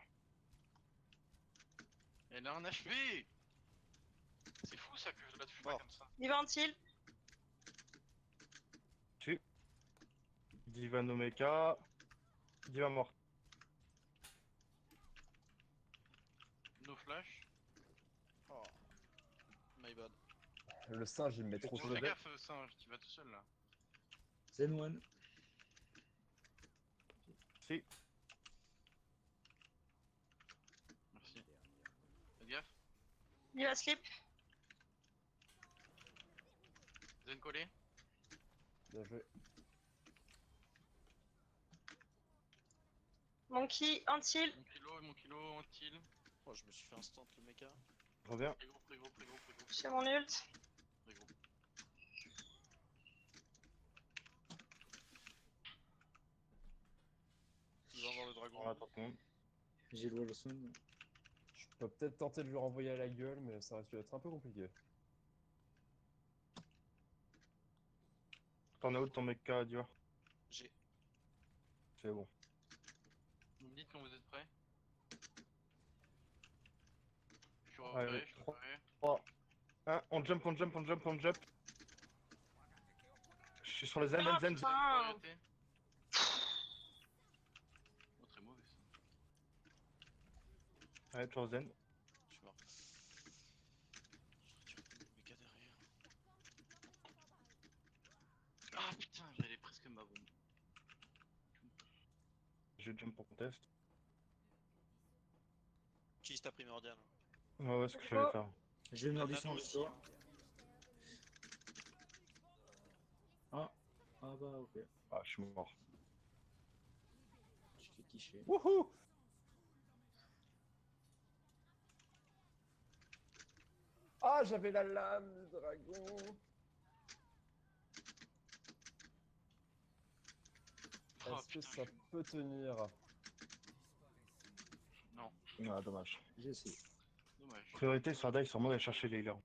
Elle a un HP. C'est fou ça que je la tue pas Mort. comme ça. Diva Antil. Diva Nomeka. Diva mort. No flash. Oh. My bad. Le singe, il me met trop Sur chaud. le Fais deck. gaffe singe, tu vas tout seul là. Zen One. Si. Merci. Faites gaffe. Diva Slip. Zen collé. Bien joué. Monkey, anti-heal. Mon kilo, un kill. Oh, je me suis fait instant le méca. Je reviens. Pré-groupe. J'ai mon ult. Pré-groupe. Ils vont avoir le dragon. On attend tout le monde. J'ai le Wilson. Je peux peut-être tenter de lui renvoyer à la gueule, mais ça risque d'être un peu compliqué. T'en as où de ton mec K, Dior? J'ai. C'est bon. Vous me dites quand vous êtes prêts. Je suis Allez, repéré, je suis 3, repéré. 1, on jump. Je suis sur les zen. Ah, Zen. putain. Arrêtez. Oh, très mauvais ça. Ouais, toujours zen. Je suis mort. J'aurais dû reprendre le méca derrière. Ah putain, j'allais presque ma bombe. Je jump pour contest. Utilise ta primordiale. Ouais, c'est ce que je vais faire. J'ai une audition Nano avec aussi. toi. Ah bah ok. Ah, je suis mort. Je t'ai quiché. Wouhou! Ah, j'avais la lame du dragon. Oh, Est-ce que putain, ça peut tenir? Non, Ah, dommage. J'ai essayé. dommage. Priorité sur la dive, sur moi d'aller chercher les healers.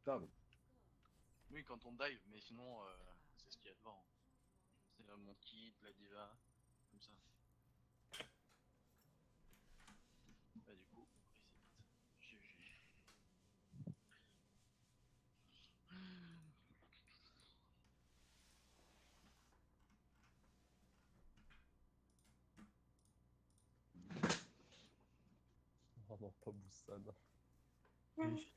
Pardon. Oui, quand on dive, mais sinon, c'est ce qu'il y a devant. C'est mon kit, la diva, comme ça. Bah du coup, reset. GG. Oh non, pas Busan. Oui.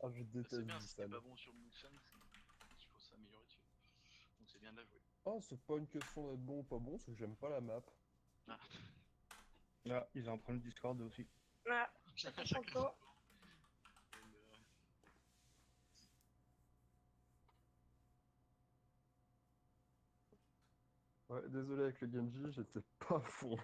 Ah, je C'est déteste bien, si t'es Busan. pas bon sur Musan, il faut s'améliorer dessus. Donc c'est bien de la jouer. Oh, c'est pas une question d'être bon ou pas bon, c'est que j'aime pas la map. Ah, Là, ils ont un problème Discord aussi. Ah, j'ai fait son tour. Ouais, désolé avec le Genji, j'étais pas à fond.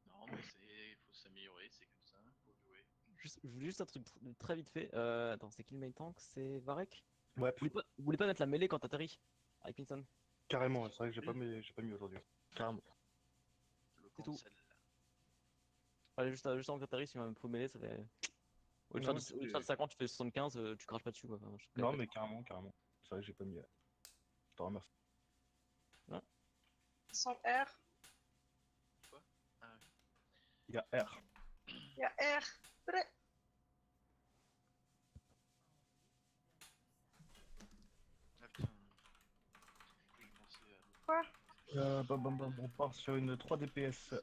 Non, mais c'est, faut s'améliorer, c'est comme ça, faut jouer. Je voulais juste un truc très vite fait. Attends, c'est qui le main tank? C'est Varek? Ouais, Vous voulez pas mettre la mêlée quand t'atterris avec Pinson? carrément, c'est vrai que j'ai pas mis aujourd'hui. Carrément. Le C'est tout. cancel. Allez, juste avant que t'atterris, si tu faut mêler, ça fait. Au lieu de Non, faire, au lieu de faire 50, tu fais 75, tu craches pas dessus quoi. Enfin, je Non, connais mais carrément. C'est vrai que j'ai pas mis. Je te remercie. Sans R. Ah oui. Il y a R. Il y a R. Prêt. Ah putain. Je pensais à... Quoi? On part sur une 3 DPS.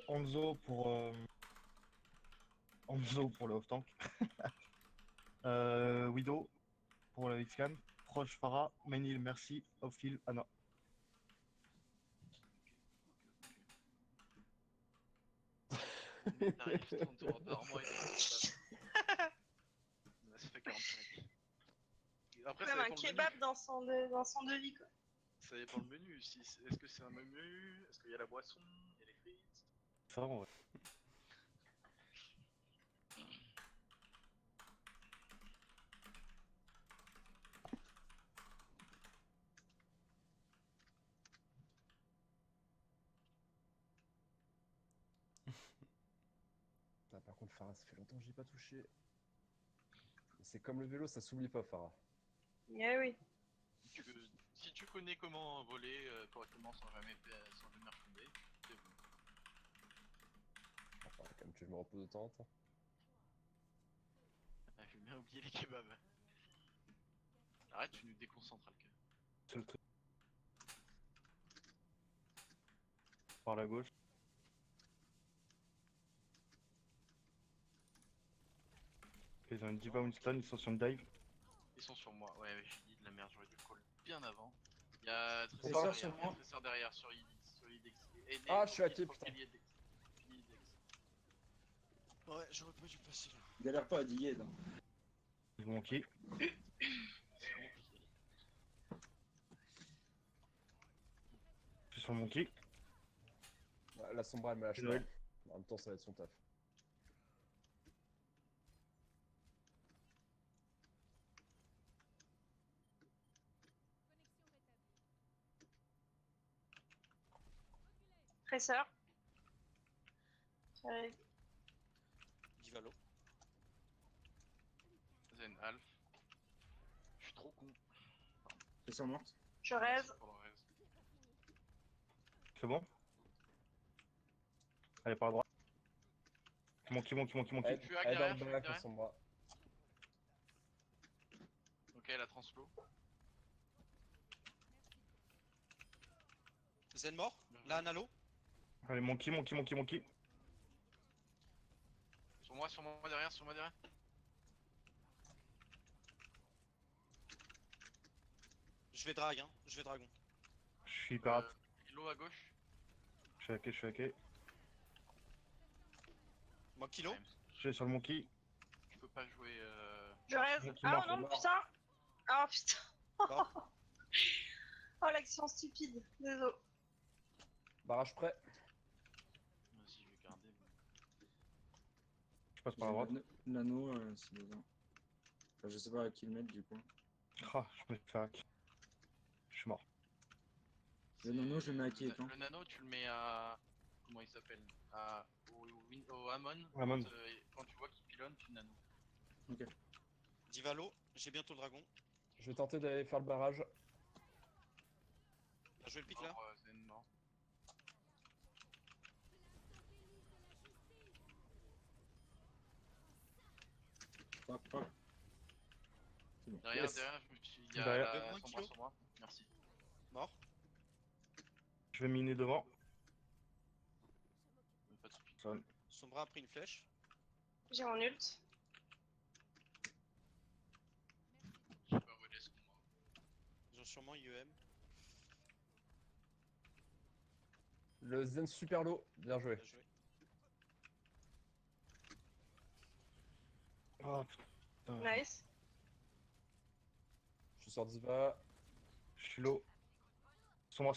Hanzo pour le off-tank. Widow pour la X-Cam. Proche Farah. Main heal, merci. Off-heal, Anna. T'arrives, ton tour apparemment et là, ça fait 45. Après, ça Même un dépend le menu. kebab dans son devis quoi. Ça dépend le menu. Si, est-ce que c'est un menu? Est-ce qu'il y a la boisson? Il y a les frites? Ça va, ouais. Ah, par contre, Farah, ça fait longtemps que j'y ai pas touché. C'est comme le vélo, ça s'oublie pas, Farah. Eh oui. Si tu connais comment voler correctement sans jamais retomber, c'est bon. Enfin, comme tu me reposes de temps en temps. Ah, j'ai bien oublié les kebabs. Arrête, tu nous déconcentres le cas. C'est le truc. Par la gauche. Ils ont une Diva Winston, ils sont sur une dive. Ils sont sur moi, ouais, j'ai dit de la merde, j'aurais dû le call bien avant. Il y a Trésor Trésor sur derrière, moi. Trésor derrière sur Idix. Ah, je suis hacké, putain. Ouais, j'aurais pas dû passer là. Galère pas à diguer là. Ils vont manquer. C'est compliqué. sur le monkey. Ouais, la Sombra elle me lâche pas. Noël. En même temps ça va être son taf. Presseur. Divalo. Zen Alf. Je suis trop con. C'est sur morte. Je raise. Pour le reste. C'est bon? Allez, par la droite. Monkey. Aide, Je suis hack aide derrière, en je suis back hack la derrière. Sombra. Ok, la translo. Zen mort. Là, un halo. Allez, monkey. Sur moi derrière, sur moi derrière. Je vais drag, hein. Je vais dragon. Je suis hyper hâte. Kilo à gauche. Je suis hacké. Moi, kilo. Ouais, Je suis sur le monkey. je peux pas jouer. Je raise. Monkey Ah mort, non, mort. putain. Ah putain. Mort. Oh, l'action stupide. Désolé. Barrage prêt. Vas-y, je vais garder. Je passe par la droite. Nano, si besoin. Enfin, je sais pas à qui le mettre du coup. Ah, je me fais hack. Je suis mort. Le nano, je le mets à qui et quand? Le nano, tu le mets à. Comment il s'appelle? Au Amon. Amon. Quand tu vois qu'il pilonne, tu le nano. Ok. Divalo. J'ai bientôt le dragon. Je vais tenter d'aller faire le barrage. T'as joué le pic là? Mort, Zen mort. Fuck. C'est bon. Derrière, Yes. derrière, il y a Derrière. la Donne-moi un Sombra kilo. sur moi. Merci. Mort. Je vais miner devant. Pas de soucis. Ça... Sombra a pris une flèche. J'ai mon ult. Je sais pas où est ce combat. Ils ont sûrement IEM. Le Zen super low. Bien joué. Bien joué. Ah, putain. Nice. Je suis sur Diva. Je suis low. Sur moi.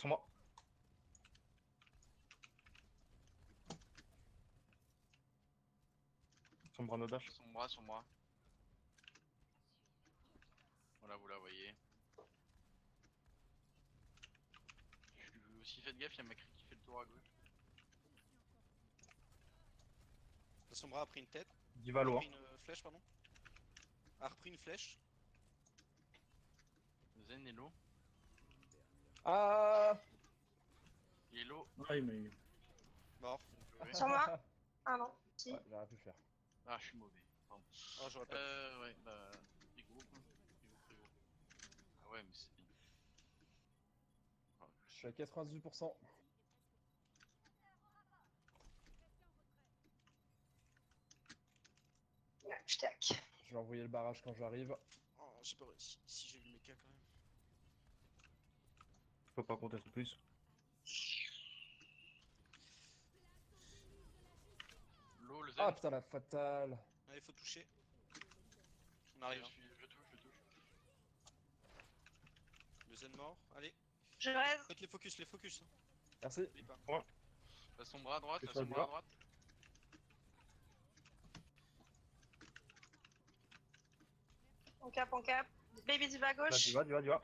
Son bras no dash. Sombra sur moi. Voilà, vous la voyez. Je suis aussi fait gaffe, il y a Macri qui fait le tour à gauche. La Sombra a pris une tête. Diva A loin. pris une flèche, pardon. A repris une flèche. Zen est low. Ah Il est low. Ah, il m'a eu. Mort. Ouais. Sur moi. Ah non. Si. Ouais, j'aurais pu le faire. Ah, je suis mauvais. Pardon. Oh, j'aurais pas pu. Ouais, bah. Frigo. Frigo. Ah ouais, mais c'est bien. Ah, Je suis à 98%. Ouais, je tac. Je vais envoyer le barrage quand j'arrive. Oh, j'ai pas réussi. Si j'ai eu le mecha quand même. Je peux pas contester plus. Low, le Zen. Ah putain la fatale. Allez, faut toucher. On arrive. Hein. Je touche. Le Zen mort. Allez. Je raise. Faites les focus. Hein. Merci. N'oubliez pas. La Sombra à droite, C'est la ça, Sombra Diva. à droite. On cap. Baby Diva à Là, gauche. Diva.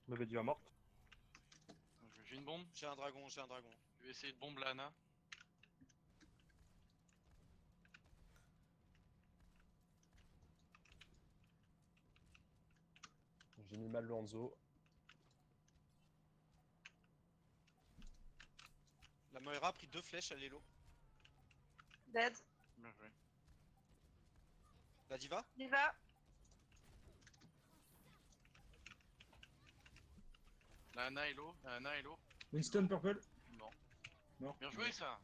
Bébé Diva morte. J'ai une bombe. J'ai un dragon. Je vais essayer de bombe Lana. J'ai mis mal le Hanzo. La Moira a pris 2 flèches à l'élo. Dead. Bien joué. La Diva. Diva. Lana est low. Winston Purple. Non. Mort. Bien joué ça.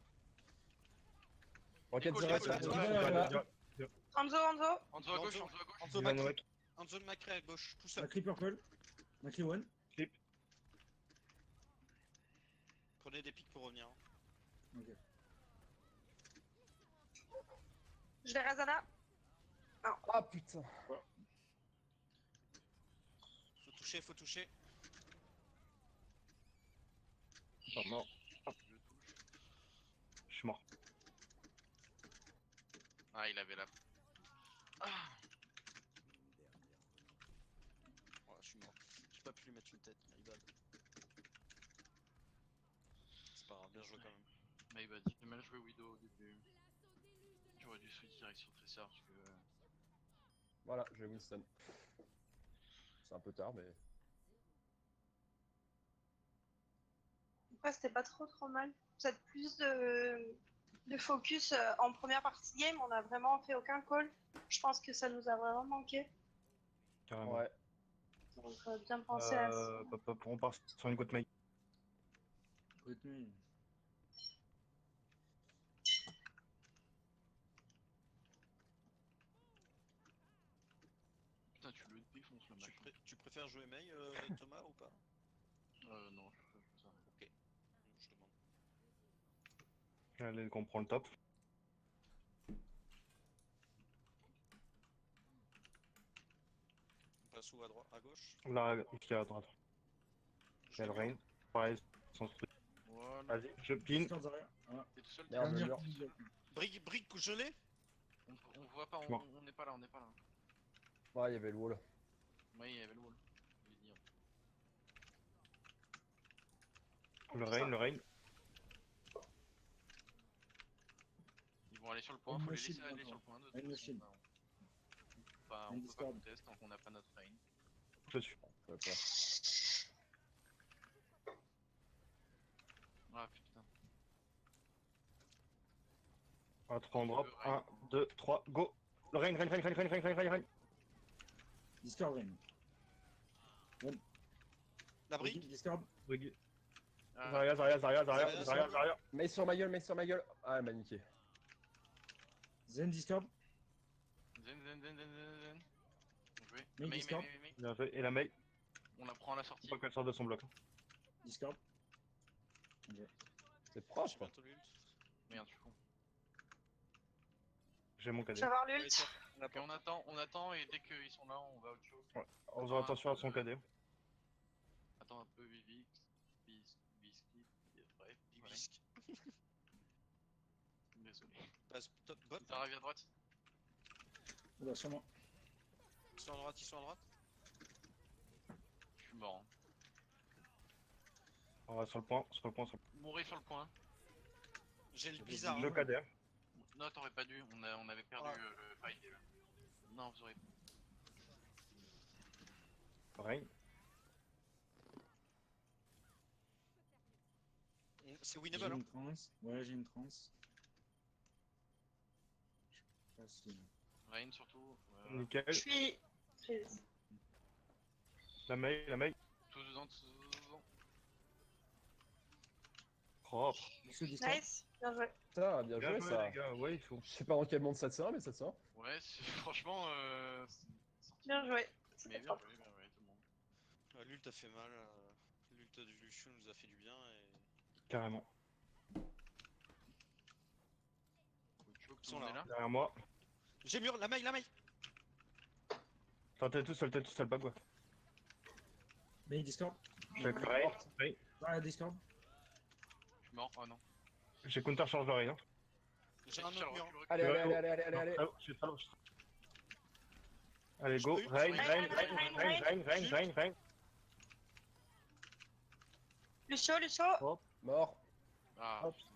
Rocket Écoute, direct. écoute, Diva, écoute, Diva. Diva. Hanzo. Anzo à gauche, Anzo. Anzo à gauche. Anzo Diva Macri. Noek. Anzo Macri à gauche. Tout seul. Macri Purple. Macri One. Prenez des pics pour revenir. Hein. Ok. Je vais Razana. Ah putain. Faut toucher. Oh, non, Je touche. je suis mort. Ah, il avait la. Ah, Oh, je suis mort. J'ai pas pu lui mettre une tête, my bad. C'est pas grave, bien joué quand même. my bad, j'ai mal joué Widow au début. J'aurais dû switch direct sur Tracer parce que. Voilà, j'ai Winston. C'est un peu tard, mais. Après, c'était pas trop mal. Peut-être plus de focus en première partie de game. On a vraiment fait aucun call. Je pense que ça nous a vraiment manqué. Carrément. Ouais. Donc, bien penser à ça. On part sur une Goatmei. Retenu. Putain, tu le défonces le match. Tu préfères jouer Mei, Thomas, ou pas? Non, je fais ça. Ok. Je demande. Allez, qu'on prend le top. On passe où, à droite, à gauche? Là, ici à droite. Je Il y a le mets rain. Pareil, sans truc. Voilà. Vas-y, je pin. Discord derrière. Voilà. T'es tout seul, Merde, Dernière mur. prise. Brique gelée? on voit pas, Mort. on n'est pas là, on n'est pas là. Ouais, il y avait le wall. Ouais, il y avait le wall. Je vais dire. Le rain. Ils vont aller sur le point, Une faut les machine, laisser aller maintenant. sur le point. De toute Une façon, machine. bah, on Une peut pas Discord. contest tant qu'on n'a pas notre rain. Je suis. Ouais, pas. Ah putain. À 3 on drop. 1, 2, 3, go. Le rain. Discord ring. La brique? Discord. Brigui. Ah, Zarya. Mais sur ma gueule. Ah, elle m'a niqué. Zen Discord. Zen. Bien joué. Mei Discord. Mei. Bien fait. Et la Mei, On la prend à la sortie. faut pas qu'elle sorte de son bloc. Discord. C'est J'ai propre. bientôt l'ult. Merde, je suis con. J'ai mon Je cadet. vais avoir Ouais, l'ult. tiens, Ok, on attend et dès qu'ils sont là, on va au choke. Ouais. On faisant attention à son cadet. Attends un peu, Vivi. Biscuit. Bref, Bisque. désolé. Passe top, bot. Ils arrivent à droite. Oula, sur moi. Ils sont à droite, ils sont à droite. Je suis mort. Hein. On va sur le point. Mourir sur le point. J'ai le bizarre. Le Hein. cadet. Non, t'aurais pas dû. On avait perdu Ah. le fight déjà. Non, vous aurez. Rain. C'est J'ai winnable. Hein. une trance. Ouais, j'ai une trance. Je sais pas si. Rain surtout. Nickel. Je suis prise. La Mei. Tous dedans. Propre. Monsieur Discord. Nice. Bien joué. Putain, bien joué ça. les gars. Ouais, il faut. Je sais pas dans quel monde ça te sert, mais ça te sert. Ouais, franchement. Bien joué. Mais C'était bien propre. joué, tout le monde. L'ult a fait mal. L'ult du Lucio nous a fait du bien. Et... Carrément. Au choke, Ils tout sont le monde là, est là. Derrière moi. J'ai mur, la maille. T'es tout seul, back, ouais. Mei Discord. Check rain. Rain. Ah, Discord. Je suis mort. Oh non. J'ai counter charge de rain. Hein. J'ai un autre mur. Allez. Je suis très loin. Allez, go. Je peux- Rain. Lucio. Mort. Ah, Hop. putain.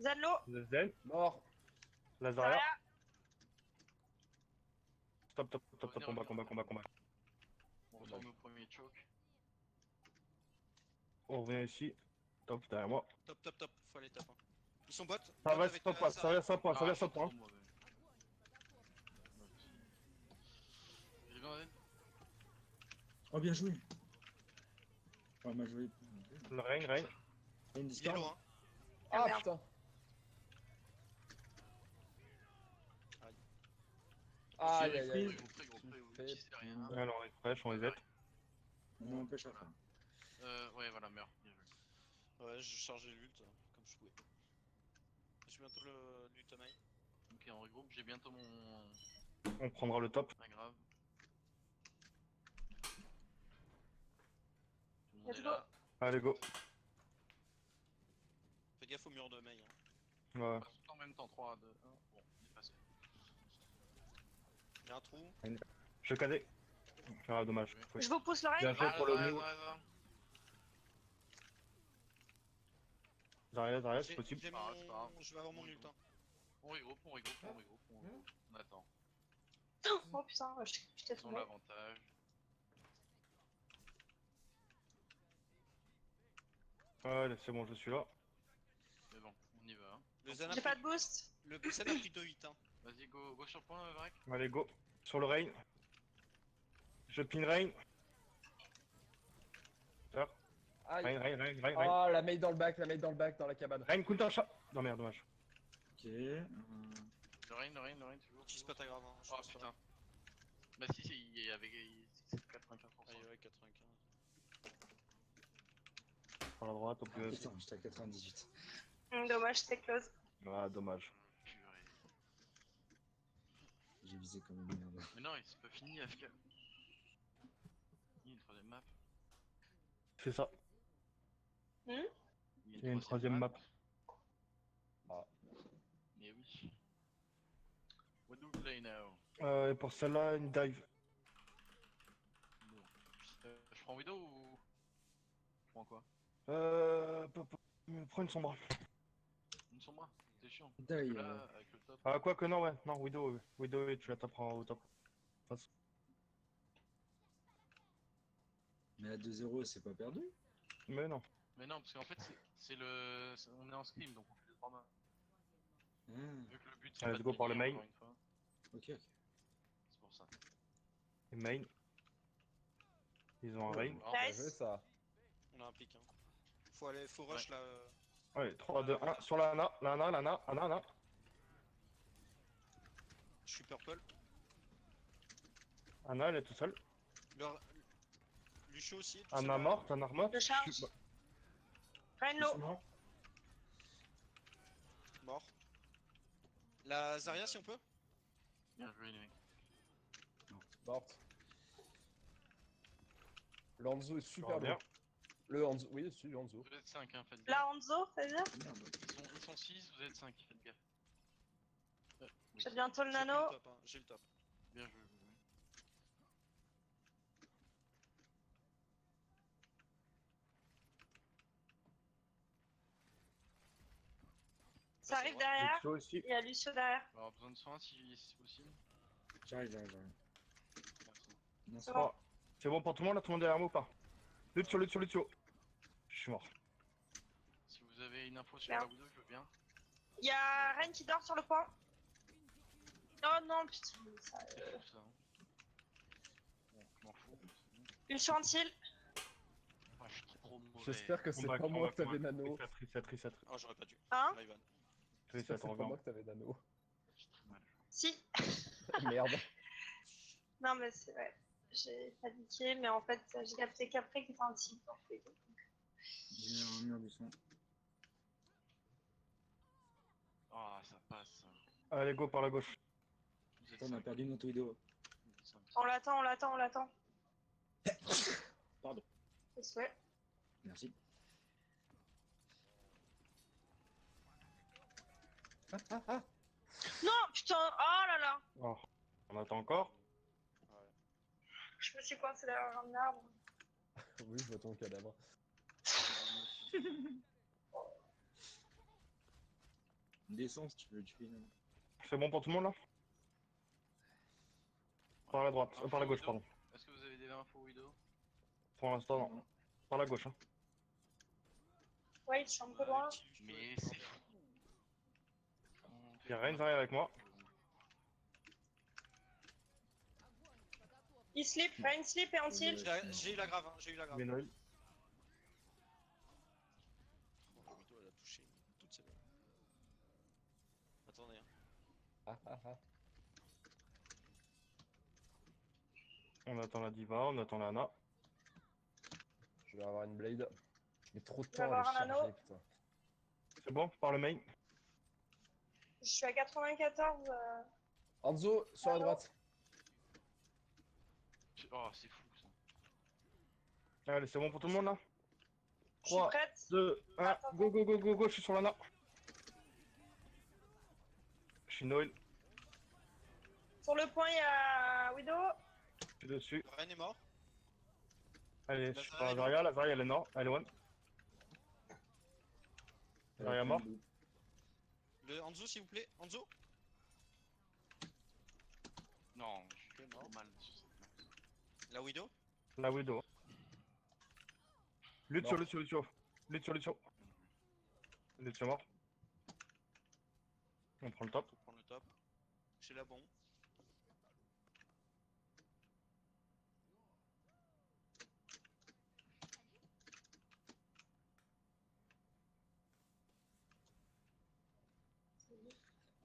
Zanlo. Le Zen. Mort. Lazaria. Zarya. Stop. Combat. On retourne au premier choke. On revient ici. Top, derrière moi. Top. Faut aller top. Hein. Ils sont bots. Ça va, Bot avec, stop, ça Zarya. va, stop, point. Ah, c'est trop mauvais. Il est bien, Zen. Oh, bien joué. Ouais, mal joué. Le rain. Zen Il est Discord. loin. Ah merde. putain. Aïe. Aïe. Gros pré, Fait- c'est rien. Alors, on est fraîche, on les aide. On empêche à faire. Ouais, voilà, meurt. Bien joué. Ouais, je chargeais l'ult comme je pouvais. J'ai bientôt l'ult à maille. Ok, on regroupe. J'ai bientôt mon On prendra le top. aggrave. Tout le monde Let's est go. là. Allez, go. gaffe au mur de Mei. Hein. Ouais. On passe tout en même temps, 3, 2, 1. Bon, on est passé. Il y a un trou. Je cadais. Ah, dommage. Oui. Je vous pousse l'oreille. Bien fait pour le move. J'arrive, c'est possible. J'ai Ah, c'est pas grave. Je vais avoir mon ult. Hein. On regroupe. On attend. Oh putain, je t'ai Ils ont tombé. l'avantage. Ouais, c'est bon, je suis là. Mais bon, on y va. Hein. Le Zen a J'ai pris, pas de boost. le Zen a pris 2 hits. Hein. Vas-y, go sur le point, Varek. Allez, go. Sur le rain. Je pin rain. Aïe. Rain. Ah, la main dans le bac, dans la cabane. Rain, counter shot. Non, merde, dommage. Ok. Le rain, toujours. Utilise pas ta grave. Hein. Oh putain. Bah si, il y avait 95%. Allez, ouais, 95. Par la droite, au plus. Putain, j'étais à 98. Dommage, c'était close. Ah, dommage. Purée. J'ai visé comme une merde. Mais non, c'est pas fini, AFK. Il y a une troisième map. C'est ça. Hmm. Il y a une troisième map. Ah. Mais oui. What do we play now? Et pour celle-là, une dive. Bon. Je prends Widow ou... Je prends quoi? Prends une sombre. Une sombre? C'est chiant. D'ailleurs. Là, avec le top. Ah, quoi que non, ouais. Non, Widow, et tu la taperas au top. Mais à 2-0, c'est pas perdu. Mais non. Mais non, parce qu'en fait, on est en scrim, donc on fait les 3 mains. Ah, Vu que le but c'est Allez, pas de go par le gagner, main. encore une fois. ok. C'est pour ça. Et main. Ils ont un rain. Oh, Bien Nice. joué, ça. On a un pic. Hein. Faut rush là. Allez, 3, 2, 1. Sur la Ana. Je suis purple. Ana, elle est toute seule. Lucio aussi. tout Ana seul. morte, Ana morte. Je charge. Rain low. Mort. La Zarya si on peut. bien joué, les mecs. Morte. Le Hanzo est super bien. bien. Le Hanzo, oui, c'est le Hanzo. Vous êtes 5, hein, faites gaffe. Là, Hanzo, c'est-à-dire Merde. Ils sont 6, vous êtes 5, faites gaffe. Oui. J'ai bientôt le J'ai pris nano. top, hein. J'ai le top. Bien joué. Ça arrive derrière. Lucio aussi. Il y a Lucio derrière. On va avoir besoin de soins si c'est possible. J'arrive. Merci. Non, C'est c'est bon. C'est bon pour tout le monde, là, tout le monde derrière moi ou pas? Lucio. Je suis mort. Si vous avez une info sur Merde. la Widow, je veux bien. Il y a Rain qui dort sur le point. Oh non, putain. Ça... C'est fou ça. Hein. Bon, je m'en fous. c'est bon. Lucio anti-heal. Ouais, je suis trop mauvais. J'espère que c'est On va- pas on moi va- que t'avais nano. Reset. Oh, j'aurais pas dû. Hein? Là, Ivan. J'espère que c'est on pas revient. moi que t'avais nano. J'ai très mal. Si. Merde. Non, mais c'est vrai. J'ai paniqué, mais en fait, j'ai capté qu'après qu'il était anti. Donc, oui. J'ai un mur du son. Ah, ça passe. Allez, go par la gauche. Vous êtes Attends, on a 5. perdu notre vidéo. On l'attend. Pardon. C'est souhait. Merci. Non, putain. Oh là là. Oh. On attend encore. Je me suis coincé derrière un arbre. Oui, je vois ton cadavre. Descends si tu veux tuer. Non. C'est bon pour tout le monde là? Par la droite, par la gauche, pardon. Est-ce que vous avez des infos Widow? Pour l'instant, non. Par la gauche, hein. Ouais, je suis un peu loin. Mais c'est fou. Il y a Rain derrière avec moi. Il slip, Rain slip et anti-heal. J'ai eu la grave. Hein. J'ai eu la grave. Benoît. Oh, la Widow, elle a touché toute seule. Attendez. Hein. Ah. On attend la Diva, on attend la Ana. Je vais avoir une blade. Je mets trop de vais temps à avoir le un anneau. charger, putain. C'est bon, par le main. Je suis à 94. Hanzo, sur la droite. Oh, c'est fou ça. Allez, c'est bon pour tout le monde là? Je suis 3, prête. 2, 1, Attends. go go go go go, je suis sur l'Anna. Je suis Noël, Sur le point, il y a Widow. je suis dessus. Ren est mort. Allez, je suis sur Lazare est la Zarya, la Zarya elle est nord, elle est one. Zarya mort. Le Anzo, s'il vous plaît. Anzo. Non, je suis Ok, mort. trop mal sur cette map. La Widow. La Widow. Lucio, Mort. Lucio, Lucio. Lucio, Lucio. Lucio mort. On prend le top. Faut prendre le top. Chez la bombe.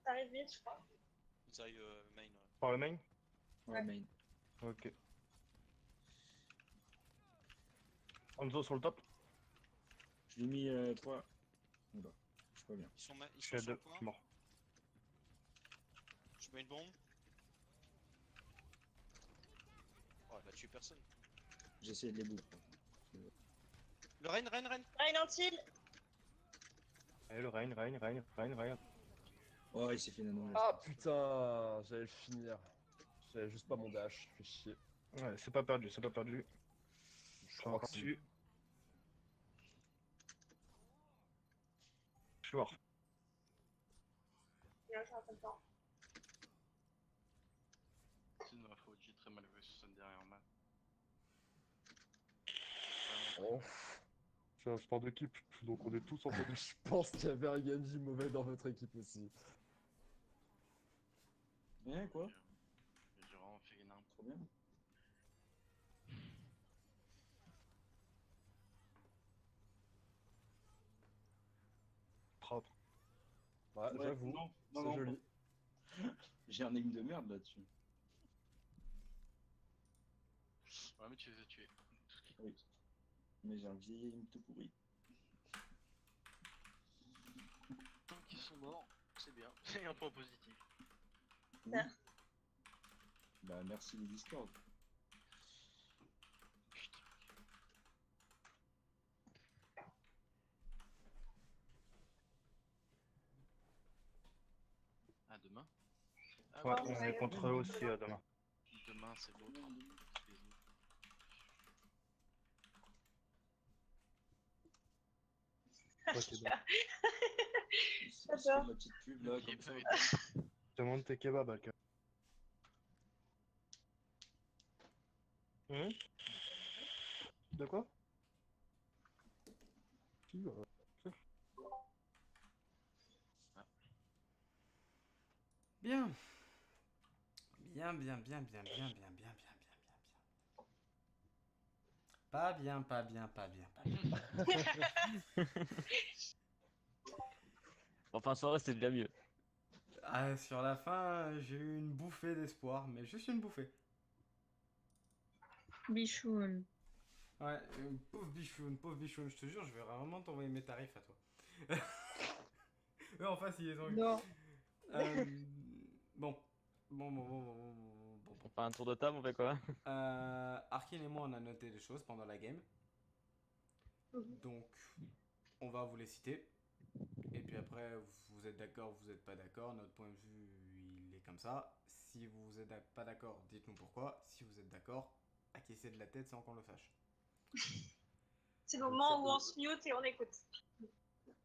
T'arrives vite, je crois. Ils arrivent main. Ouais. Par le main. Ouais, main. Ok. Anzo sur le top. Je lui ai mis 3. Oula, je suis pas bien. Ils sont, ils Je sont suis à sur 2, le je point. suis mort. Je mets une bombe. Oh, elle a tué personne. J'ai essayé de les boucler. Le Ren. Rein anti. Allez, le Rein. Oh, il s'est fait nano. Ah putain, j'allais le finir. J'avais juste pas mon dash, fais chier. Ouais, c'est pas perdu, c'est pas perdu. Je suis encore dessus. Je suis mort. Bien, je rappelle pas. C'est de ma faute, j'ai très mal joué sur cette dernière map. Oh. C'est un sport d'équipe, donc on est tous en fait. Je pense qu'il y avait un Genji mauvais dans votre équipe aussi. Rien quoi. J'ai vraiment fait énorme. Trop bien. Propre. Ouais, Ouais, j'avoue, non, c'est non, joli. J'ai un aim de merde là-dessus. Ouais, mais tu les as tués. Oui. Mais j'ai un vieil aim tout pourri. Tant qu'ils sont morts, c'est bien. C'est un point positif. Oui. Bien. Bah merci les Discord. Ah, demain? Ah, Ouais, oui, on est contre eux aussi demain. demain c'est l'autre. hein. Les autres. Ouais, c'est bon. C'est J'adore. ma petite pub là Ok, comme ça. bah, Demande tes kebabs, Alka. De quoi? Si, Bien. Bien. Pas bien. En fin de soirée, c'était déjà mieux. Ah, sur la fin, j'ai eu une bouffée d'espoir, mais juste une bouffée. Bichoun. Ouais, pauvre bichoun, je te jure, je vais vraiment t'envoyer mes tarifs à toi. Eux en face, ils ont eu. Non. Bon. On fait un tour de table, on fait quoi? Arkin et moi, on a noté des choses pendant la game. Donc, on va vous les citer. Et puis après, vous êtes d'accord, vous n'êtes pas d'accord. Notre point de vue, il est comme ça. Si vous n'êtes pas d'accord, dites-nous pourquoi. Si vous êtes d'accord, acquiescez de la tête sans qu'on le sache. C'est le moment où on se mute et on écoute.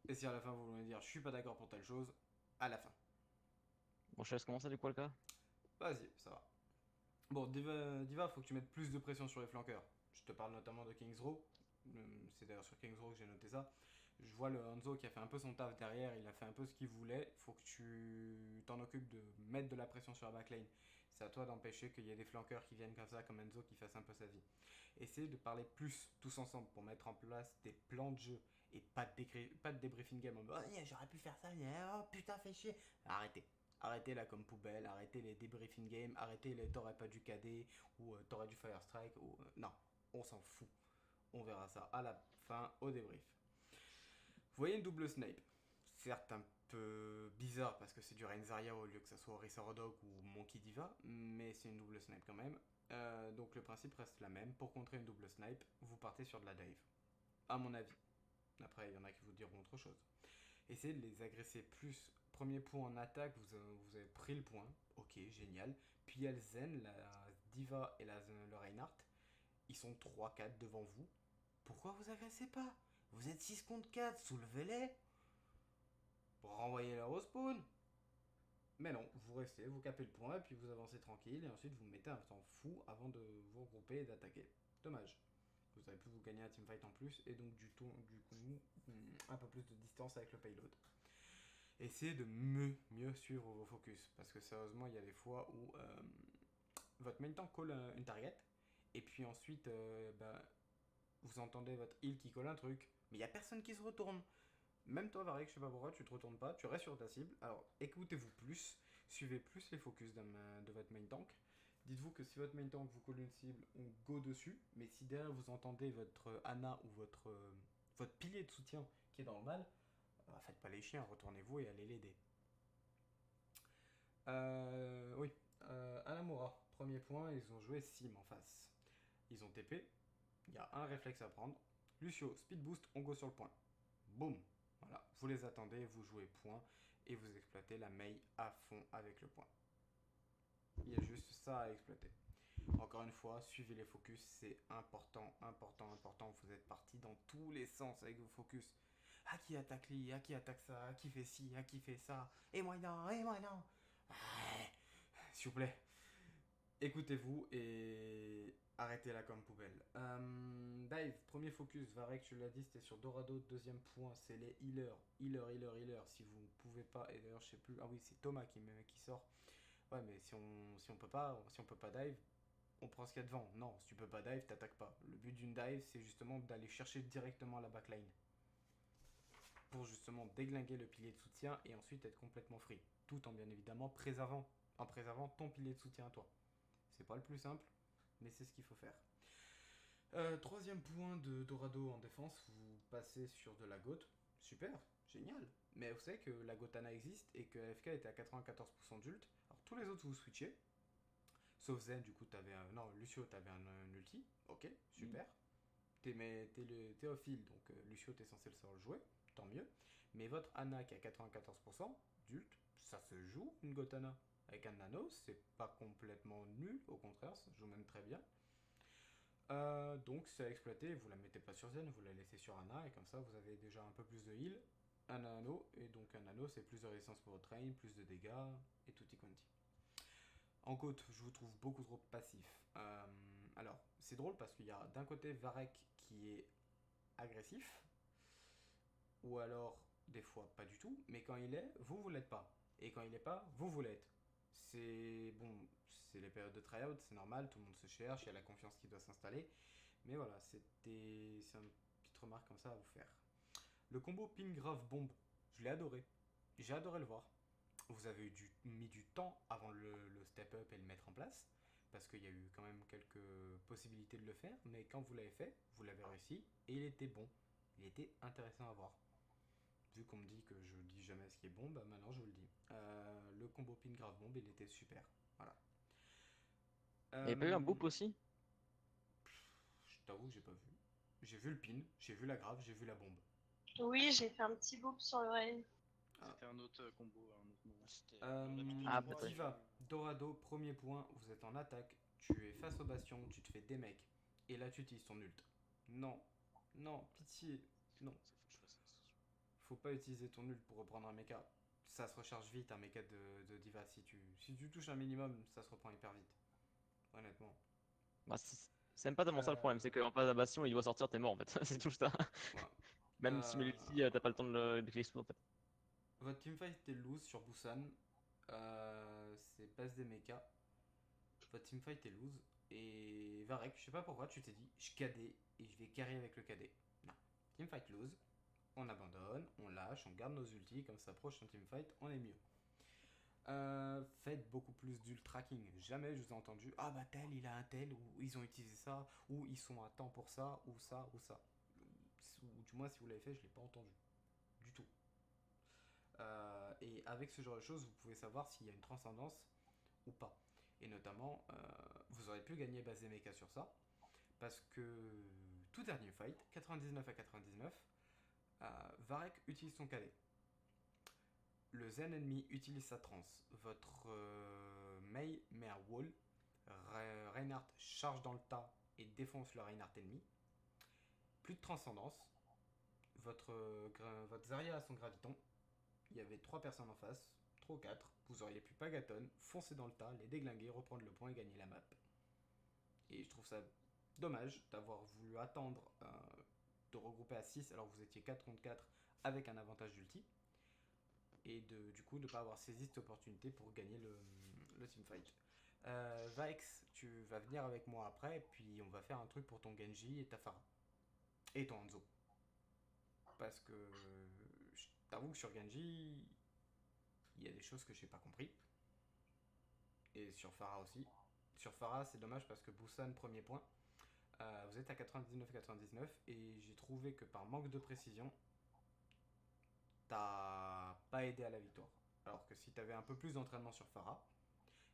Et si à la fin vous voulez dire je suis pas d'accord pour telle chose, à la fin. Bon, je laisse commencer du coup, le cas? Vas-y, ça va. Bon, Diva, faut que tu mettes plus de pression sur les flanqueurs. Je te parle notamment de Kings Row. C'est d'ailleurs sur Kings Row que j'ai noté ça. Je vois le Hanzo qui a fait un peu son taf derrière, il a fait un peu ce qu'il voulait. Faut que tu t'en occupes de mettre de la pression sur la backline. C'est à toi d'empêcher qu'il y ait des flanqueurs qui viennent comme ça, comme Enzo, qui fassent un peu sa vie. Essayez de parler plus tous ensemble pour mettre en place des plans de jeu et pas de débriefing game en mode oh, yeah, j'aurais pu faire ça, yeah, oh putain, fais chier. Arrêtez. Arrêtez là comme poubelle, arrêtez les débriefing games, arrêtez les t'aurais pas dû cader ou t'aurais dû fire strike ou non, on s'en fout. On verra ça à la fin au débrief. Vous voyez une double snipe. Certes un peu bizarre parce que c'est du Rein Zarya au lieu que ça soit Orisa Rodog ou Monkey Diva, mais c'est une double snipe quand même. Donc le principe reste la même. Pour contrer une double snipe, vous partez sur de la dive. À mon avis. Après, il y en a qui vous diront autre chose. Essayez de les agresser plus. Premier point en attaque, vous avez pris le point. Ok, génial. Puis il y a le Zen, la Diva et le Reinhardt. Ils sont 3-4 devant vous. Pourquoi vous agressez pas? Vous êtes 6 contre 4, soulevez-les. Renvoyez-leur au spawn. Mais non, vous restez, vous capez le point, et puis vous avancez tranquille, et ensuite vous mettez un temps fou avant de vous regrouper et d'attaquer. Dommage. Vous avez pu vous gagner un teamfight en plus, et donc du coup, un peu plus de distance avec le payload. Essayez de mieux suivre vos focus, parce que sérieusement, il y a des fois où votre main tank colle une target, et puis ensuite, vous entendez votre heal qui colle un truc, mais il n'y a personne qui se retourne. Même toi, Varek, je sais pas pourquoi, tu te retournes pas, tu restes sur ta cible. Alors, écoutez-vous plus, suivez plus les focus de votre main tank. Dites-vous que si votre main tank vous colle une cible, on go dessus. Mais si derrière vous entendez votre Ana ou votre pilier de soutien qui est dans le mal, faites pas les chiens, retournez-vous et allez l'aider. Oui, Anamura, premier point, ils ont joué Sim en face. Ils ont TP, il y a un réflexe à prendre. Lucio, speed boost, on go sur le point. Boum. Voilà, vous les attendez, vous jouez point et vous exploitez la Mei à fond avec le point. Il y a juste ça à exploiter. Encore une fois, suivez les focus, c'est important. Vous êtes parti dans tous les sens avec vos focus. Ah, qui attaque lui, ah, qui attaque ça, ah, qui fait ci, ah, qui fait ça. Et moi non. S'il vous plaît, écoutez-vous et arrêtez-la comme poubelle. Dive, premier focus, Varek, tu l'as dit, c'était sur Dorado. Deuxième point, c'est les healers. Healer. Si vous ne pouvez pas, et d'ailleurs, je sais plus. Ah oui, c'est Thomas qui sort. Ouais, mais si on peut pas dive, on prend ce qu'il y a devant. Non, si tu peux pas dive, t'attaques pas. Le but d'une dive, c'est justement d'aller chercher directement la backline. Pour justement déglinguer le pilier de soutien et ensuite être complètement free. Tout en bien évidemment préservant ton pilier de soutien à toi. C'est pas le plus simple, mais c'est ce qu'il faut faire. Troisième point de Dorado en défense, vous passez sur de la GOAT. Super, génial. Mais vous savez que la Gotana existe et que AFK était à 94% d'ult. Alors tous les autres vous switchez. Sauf Zen, du coup, non, Lucio, t'avais un ulti. Ok, super. T'es off heal, donc Lucio, t'es censé le savoir le jouer. Tant mieux. Mais votre Ana qui a 94% d'ult, ça se joue une Gotana. Avec un nano, c'est pas complètement nul, au contraire, ça se joue même très bien. Donc c'est à exploiter, vous la mettez pas sur Zen, vous la laissez sur Ana, et comme ça vous avez déjà un peu plus de heal, un anneau, et donc un anneau c'est plus de résistance pour votre train, plus de dégâts, et tutti quanti. En côte, je vous trouve beaucoup trop passif. Alors, c'est drôle parce qu'il y a d'un côté Varek qui est agressif, ou alors des fois pas du tout, mais quand il est, vous l'êtes pas. Et quand il est pas, vous l'êtes. C'est bon, c'est les périodes de tryout, c'est normal, tout le monde se cherche, il y a la confiance qui doit s'installer. Mais voilà, c'est une petite remarque comme ça à vous faire. Le combo pin grave bombe, je l'ai adoré. J'ai adoré le voir. Vous avez mis du temps avant le step up et le mettre en place, parce qu'il y a eu quand même quelques possibilités de le faire, mais quand vous l'avez fait, vous l'avez réussi, et il était bon. Il était intéressant à voir. Vu qu'on me dit que je dis jamais ce qui est bon, bah maintenant je vous le dis. Le combo pin grave bombe, il était super. Voilà. Il n'y avait pas eu un boop aussi? Je t'avoue que j'ai pas vu. J'ai vu le pin, j'ai vu la grave, j'ai vu la bombe. Oui, j'ai fait un petit boop sur l'oreille. C'était un autre combo à un autre moment. peut-être. Diva, Dorado, premier point, vous êtes en attaque, tu es face au bastion, tu te fais des mecs, et là tu utilises ton ult. Non, pitié, non. Faut pas utiliser ton ult pour reprendre un mecha. Ça se recharge vite un mecha de Diva. Si tu touches un minimum, ça se reprend hyper vite. Honnêtement. Bah, c'est même pas tellement ça le problème, c'est qu'en face d'un bastion, il doit sortir, t'es mort en fait. C'est tout ça. Ouais. Même si l'ulti, t'as pas le temps de l'exploser en fait. Votre teamfight était loose sur Busan. C'est base des mechas. Votre teamfight est loose. Et Varek, je sais pas pourquoi, tu t'es dit, je KD et je vais carry avec le KD. Non. Teamfight loose. On abandonne, on lâche, on garde nos ultis, comme ça prochain teamfight, on est mieux. Faites beaucoup plus d'ult tracking. Jamais je vous ai entendu, ah bah tel il a un tel, ou ils ont utilisé ça, ou ils sont à temps pour ça, ou ça, ou ça. Ou du moins si vous l'avez fait, je l'ai pas entendu. Du tout. Et avec ce genre de choses, vous pouvez savoir s'il y a une transcendance ou pas. Et notamment, vous aurez pu gagner base des mechas sur ça, parce que tout dernier fight, 99 à 99, Varek utilise son cadet. Le Zen ennemi utilise sa trance. Votre Mei met un wall. Reinhardt charge dans le tas et défonce le Reinhardt ennemi. Plus de transcendance. Votre Zarya a son graviton. Il y avait 3 personnes en face, 3 ou 4. Vous auriez pu Pagaton, foncer dans le tas, les déglinguer, reprendre le point et gagner la map. Et je trouve ça dommage d'avoir voulu attendre de regrouper à 6 alors que vous étiez 4 contre 4 avec un avantage d'ulti. Et du coup de ne pas avoir saisi cette opportunité pour gagner le teamfight. Vax, tu vas venir avec moi après, et puis on va faire un truc pour ton Genji et ta Pharah. Et ton Hanzo. Parce que je t'avoue que sur Genji, il y a des choses que j'ai pas compris. Et sur Pharah aussi. Sur Pharah, c'est dommage parce que Busan, premier point. Vous êtes à 99-99 et j'ai trouvé que par manque de précision, t'as pas aidé à la victoire. Alors que si t'avais un peu plus d'entraînement sur Pharah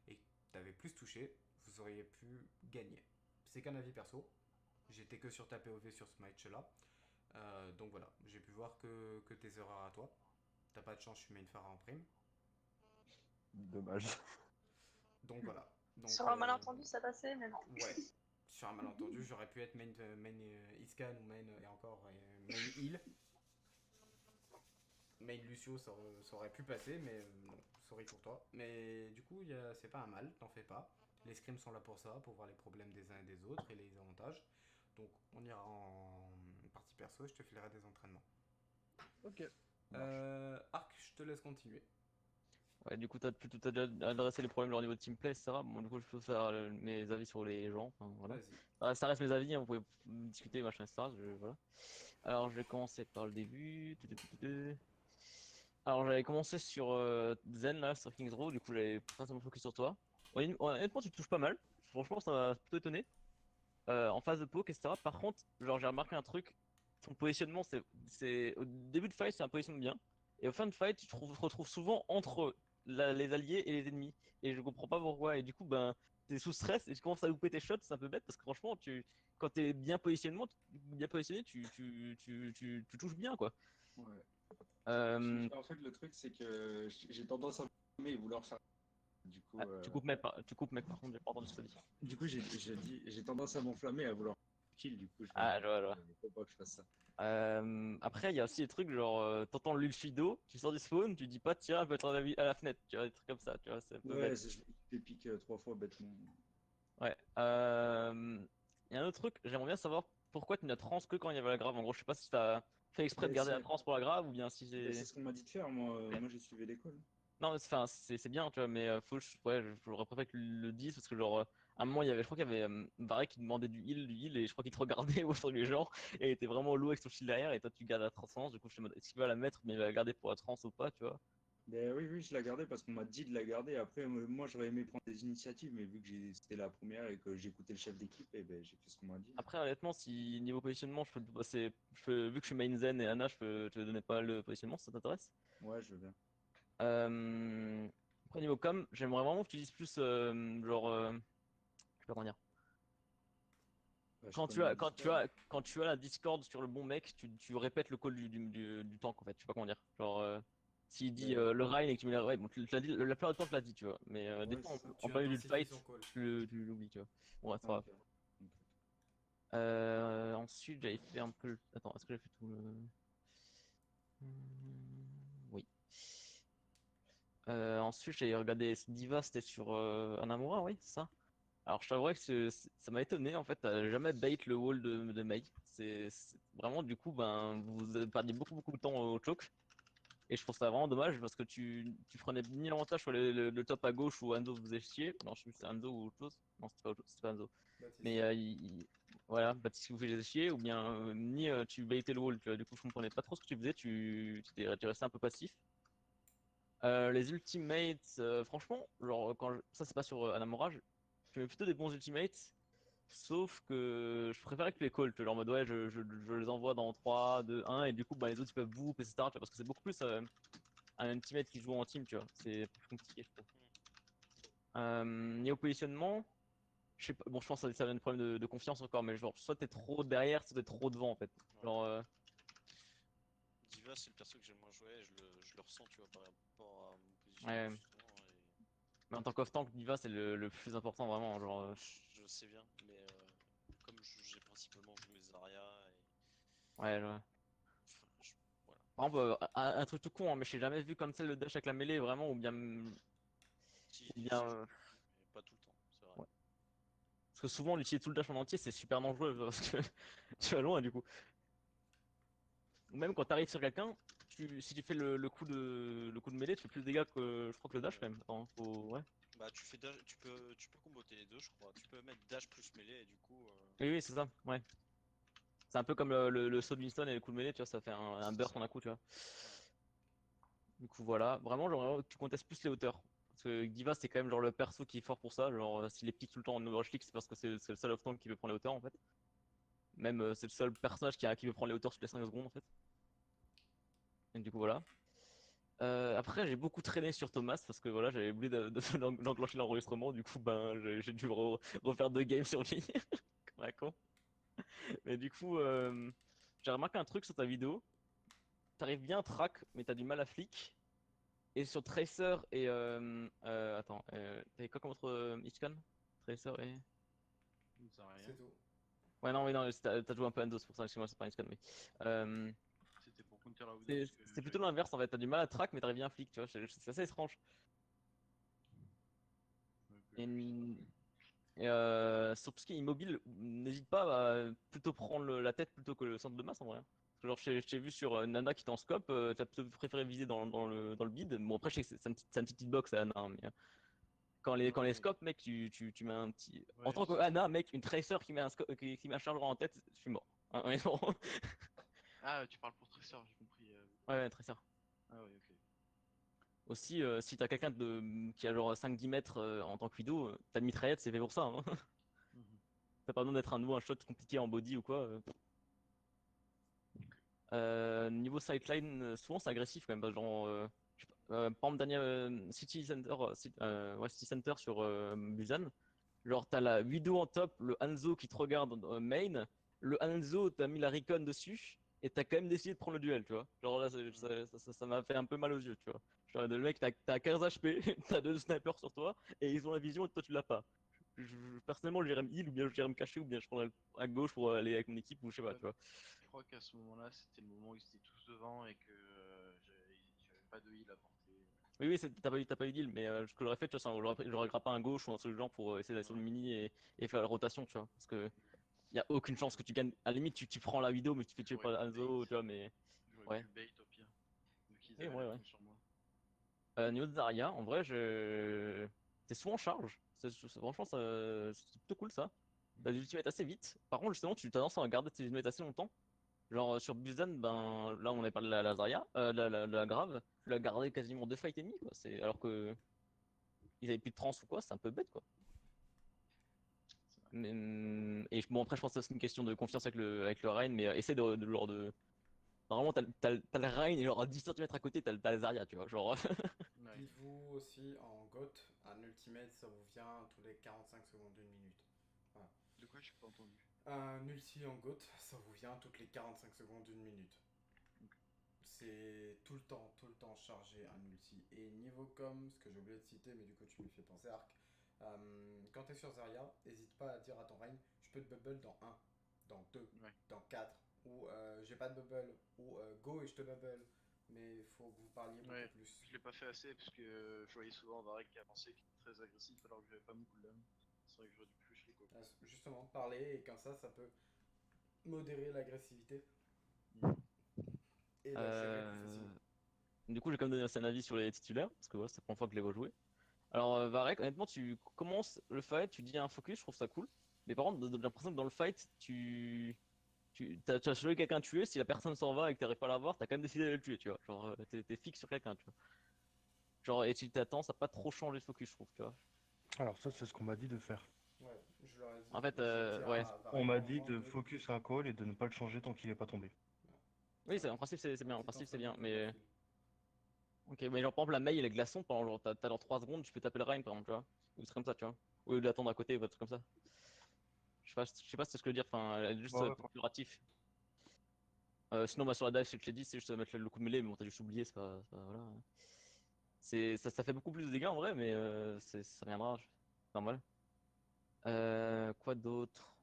et que t'avais plus touché, vous auriez pu gagner. C'est qu'un avis perso. J'étais que sur ta POV sur ce match-là. Donc voilà, j'ai pu voir que tes erreurs à toi. T'as pas de chance, je mets une Pharah en prime. Dommage. Donc voilà. Donc, Sur un malentendu, ça passait, mais non. Ouais, sur un malentendu, j'aurais pu être main Iscan ou main et encore main heal. Main Lucio, ça aurait pu passer, mais non, sorry pour toi. Mais du coup, c'est pas un mal, t'en fais pas. Les scrims sont là pour ça, pour voir les problèmes des uns et des autres et les avantages. Donc on ira en partie perso et je te filerai des entraînements. Ok. Arc, je te laisse continuer. Ouais, du coup, t'as déjà adressé les problèmes au niveau de teamplay, etc. Bon, du coup, je peux faire mes avis sur les gens. Enfin, voilà. Vas-y. Ça reste mes avis, hein, vous pouvez discuter, machin, etc. Voilà. Alors, je vais commencer par le début. Alors, j'avais commencé sur Zen, là, sur King's Row. Du coup, j'avais principalement focus sur toi. Honnêtement, tu touches pas mal. Franchement, ça m'a plutôt étonné. En phase de poke, etc. Par contre, genre, j'ai remarqué un truc. Ton positionnement, au début de fight, c'est un positionnement bien. Et au fin de fight, tu te retrouves souvent entre les alliés et les ennemis. Et je comprends pas pourquoi. Et du coup, ben, t'es sous stress et tu commences à louper tes shots. C'est un peu bête parce que franchement, quand t'es bien positionné, tu touches bien, quoi. Ouais. Euh, En fait, le truc, c'est que j'ai tendance à m'aimer et vouloir faire. Du coup, tu coupes, mec, par contre, j'ai pas entendu ce que tu dis. du coup, j'ai tendance à m'enflammer à vouloir kill. Du coup, Ah, je vois. faut pas que je fasse ça. Après, il y a aussi des trucs genre, t'entends l'Ulfido, tu sors du spawn, tu dis pas, tiens, je vais être à la fenêtre, tu vois, des trucs comme ça, tu vois, c'est un peu Ouais, bête. je fais pique 3 fois bêtement. Ouais. Il y a un autre truc, j'aimerais bien savoir pourquoi tu n'as trans que quand il y avait la grave. En gros, je sais pas si t'as fait exprès de Mais garder la trans pour la grave ou bien si c'est c'est. ce qu'on m'a dit de faire. Moi, j'ai suivi l'école. Non, mais enfin, c'est bien, tu vois, mais ouais, j'aurais préféré que le dise parce que, genre, à un moment, je crois qu'il y avait Varek qui demandait du heal, et je crois qu'il te regardait au fond du genre, et il était vraiment lourd avec son shield derrière, et toi, tu gardes la transcendance. Du coup, je me demande, est-ce qu'il va la mettre, mais il va la garder pour la trans ou pas, tu vois. Ben oui, je la gardais parce qu'on m'a dit de la garder. Après, moi, j'aurais aimé prendre des initiatives, mais vu que c'était la première et que j'écoutais le chef d'équipe, et ben, j'ai fait ce qu'on m'a dit. Après, honnêtement, si niveau positionnement, je peux te passer, vu que je suis main Zen et Anna, je peux te donner pas le positionnement si ça t'intéresse. Ouais, je veux bien. Après, niveau com, j'aimerais vraiment que tu dises plus, genre, je sais pas comment dire. Ouais, je connais le Discord. Quand tu as la Discord sur le bon mec, tu répètes le call du tank en fait, je sais pas comment dire. Genre, s'il dit Ben, le Rhine et que tu mets ouais, bon, tu l'as dit, la plupart du temps tu l'as dit, tu vois. Mais des ouais, fois, c'est ça. en Tu plein milieu du intensifies fight, son call. tu l'oublies, tu vois. Bon, ouais, c'est Ah, pas ok. grave. Ok. Ensuite, j'avais fait un peu Attends, est-ce que j'ai fait tout le. Oui. Ensuite, j'avais regardé Diva, c'était sur Anamura, oui, c'est ça. Alors, je t'avouerais que ça m'a étonné, en fait, t'as jamais bait le wall de Mei. Vraiment, du coup, ben, vous perdiez beaucoup de temps au choke. Et je trouve ça vraiment dommage parce que tu prenais ni l'avantage sur le top à gauche où Anzo vous faisait chier. Non, je sais plus si c'est Anzo ou autre chose. Non, c'était pas Anzo. Baptiste. Mais voilà, Baptiste vous faisait chier ou bien ni tu baitais le wall. Tu vois, du coup, je comprenais pas trop ce que tu faisais. Tu restais un peu passif. Les ultimates, franchement, genre, ça c'est pas sur Anamora, je mets plutôt des bons ultimates. Sauf que je préférais que tu les calls, tu vois, genre en mode ouais, je les envoie dans 3, 2, 1, et du coup, bah, les autres ils peuvent whoop, etc. Tu vois, parce que c'est beaucoup plus un ultimate qui joue en team, tu vois. C'est plus compliqué, je trouve. Niveau positionnement, je sais pas, bon, je pense que ça vient de problème de confiance encore, mais genre, soit t'es trop derrière, soit t'es trop devant en fait. Genre, Diva, c'est le perso que j'aime moins jouer, et je le ressens, tu vois, par rapport à mon position, Ouais. justement. Mais en tant qu'off-tank, Diva c'est le plus important vraiment. Genre, Je sais bien, mais comme j'ai principalement joué Zarya, ouais, ouais. enfin, voilà. Par exemple, un truc tout con, hein, mais j'ai jamais vu comme ça le dash avec la mêlée vraiment, ou bien. Si, Ou si, bien je l'ai vu, mais pas tout le temps, c'est vrai. ouais. Parce que souvent, l'utiliser tout le dash en entier, c'est super dangereux parce que tu vas loin du coup. Ou même quand t'arrives sur quelqu'un, si tu fais le coup de mêlée, tu fais plus de dégâts que je crois que le dash quand même. Attends, ouais. Bah tu peux comboter les deux je crois. Tu peux mettre dash plus mêlée et du coup Oui, oui, c'est ça, ouais. C'est un peu comme le saut de Winston et le coup de mêlée, tu vois, ça fait un c'est burst ça. en un coup, tu vois. Ouais. Du coup, voilà. Vraiment, genre, tu contestes plus les hauteurs. Parce que Diva, c'est quand même genre le perso qui est fort pour ça. Genre, s'il est pique tout le temps en overclick, c'est parce que c'est le seul off-tank qui veut prendre les hauteurs en fait. Même c'est le seul personnage qui veut prendre les hauteurs toutes les 5 secondes en fait. Et du coup, voilà. Après, j'ai beaucoup traîné sur Thomas parce que voilà, j'avais oublié d'enclencher l'enregistrement. Du coup, ben, j'ai dû refaire 2 games sur lui. Comme un con. Mais du coup, j'ai remarqué un truc sur ta vidéo. T'arrives bien à track, mais t'as du mal à flick. Et sur Tracer et. Attends, t'avais quoi comme autre Hitchcon? Tracer et. C'est tout. Ouais, non, mais non, t'as joué un peu Endos pour ça, excuse-moi, c'est pas Hitchcon, mais. Euh, C'était pour counter la c'est parce que c'est plutôt l'inverse en fait, t'as du mal à track, mais t'arrives bien à flick, tu vois, c'est assez étrange. Et, sur tout ce qui est immobile, n'hésite pas à plutôt prendre la tête plutôt que le centre de masse en vrai. Parce que genre, je t'ai vu sur Nana qui t'en scope, t'as plutôt préféré viser dans le bid. Bon, après, je sais que c'est un petit hitbox à Nana, hein, mais quand les scopes, mec, tu mets un petit. En Ouais, tant que Ana, mec, une tracer qui met qui met un chargeur en tête, je suis mort. Hein, honnêtement. Ah, tu parles pour Tracer, j'ai compris. Ouais, ouais, tracer. Ah oui, ok. Aussi, si t'as quelqu'un qui a genre 5-10 mètres en tant que widow, t'as une mitraillette, c'est fait pour ça. Hein. Mhm. T'as pas besoin d'être un nouveau un shot compliqué en body ou quoi. Niveau sideline, souvent c'est agressif quand même. Parce que genre, je sais pas, par exemple, Daniel City Center, ouais, City Center sur Busan. Genre, t'as la Widow en top, le Hanzo qui te regarde main. Le Hanzo, t'as mis la Recon dessus. Et t'as quand même décidé de prendre le duel, tu vois. Genre là, ça m'a fait un peu mal aux yeux, tu vois. Genre, le mec, t'as 15 HP, t'as 2 snipers sur toi, et ils ont la vision et toi tu l'as pas. Personnellement, j'irais me heal, ou bien j'irais me cacher, ou bien je prendrais à gauche pour aller avec mon équipe, ou je sais pas, Ouais, tu vois. je crois qu'à ce moment-là, c'était le moment où ils étaient tous devant et que j'avais pas de heal à porter. Oui, oui, t'as pas eu deal, mais ce que j'aurais fait, tu vois, j'aurais grappé un gauche ou un truc du genre pour essayer d'aller sur le Ouais. mini et faire la rotation, tu vois. Parce que y a aucune chance que tu gagnes. À la limite, tu prends la vidéo, mais tu te fais tuer J'aurais par pu le bait. Hanzo, tu vois, mais J'aurais pu ouais. le bait au pire. Vu qu'ils Et avaient la ouais, ouais. con sur moi. Niveau de Zarya, en vrai, t'es souvent en charge. Franchement, c'est plutôt cool ça. T'as des ultimates assez vite. Par contre, justement, tu as tendance à garder tes ultimates assez longtemps. Genre sur Busan, ben là on avait parlé de la Zarya, la grave, tu l'as gardé quasiment 2 fights et demi quoi. Alors que ils avaient plus de trans ou quoi, c'est un peu bête quoi. Mais, et bon après je pense que c'est une question de confiance avec le Rein, mais essaie de. Normalement t'as le Rein et genre à 10 cm à côté t'as la Zarya, tu vois. Genre. Ouais. Dites-vous aussi en GOAT, un ultimate ça vous vient tous les 45 secondes d'une minute. Voilà. De quoi j'ai pas entendu? Un ulti en GOAT ça vous vient toutes les 45 secondes d'une minute. Ok. C'est tout le temps chargé un ulti. Et niveau com, ce que j'ai oublié de citer, mais du coup tu me fais penser Arc, quand t'es sur Zarya, n'hésite pas à dire à ton Reign, je peux te bubble dans 1, dans 2, Ouais. dans 4, ou j'ai pas de bubble, ou go et je te bubble. Mais il faut que vous parliez beaucoup Ouais, plus. je l'ai pas fait assez parce que je voyais souvent Varek qui avançait, qui était très agressif alors que j'avais pas mon cooldown. C'est vrai que j'aurais dû plus les coco. Justement, parler et comme ça peut modérer l'agressivité et la gérer plus Euh, facilement. Du coup j'ai quand même donné un avis sur les titulaires, parce que ouais, c'est la première fois que je les vois jouer. Alors Varek, honnêtement tu commences le fight, tu dis un focus, je trouve ça cool. Mais par contre, j'ai l'impression que dans le fight, t'as choisi quelqu'un tuer, si la personne s'en va et que t'arrives pas à la voir, t'as quand même décidé de le tuer, tu vois. Genre, t'es fixe sur quelqu'un, tu vois. Genre, et tu t'attends, ça n'a pas trop changé le focus, je trouve, tu vois. Alors ça, c'est ce qu'on m'a dit de faire. Ouais, je leur ai dit. En fait, J'ai dit ouais. à On Varek m'a en dit juin de de. focus un call et de ne pas le changer tant qu'il est pas tombé. Oui, en principe, c'est bien, en Petit principe, c'est bien, entraînement de mais. profil. Ok, mais genre, par exemple, la mail et les glaçons, pendant genre, t'as dans 3 secondes, tu peux taper le Rhine, par exemple, tu vois. Ou des trucs comme ça, tu vois. Au lieu d'attendre à côté, ou des trucs comme ça. Je sais pas si c'est ce que je veux dire, enfin, juste Ouais, ouais, plus curatif. Sinon, bah, sur la dive, je te l'ai dit, c'est juste mettre le coup de mêlée, mais bon, t'as juste oublié, voilà. Ça fait beaucoup plus de dégâts en vrai, mais ça reviendra, normal. Quoi d'autre?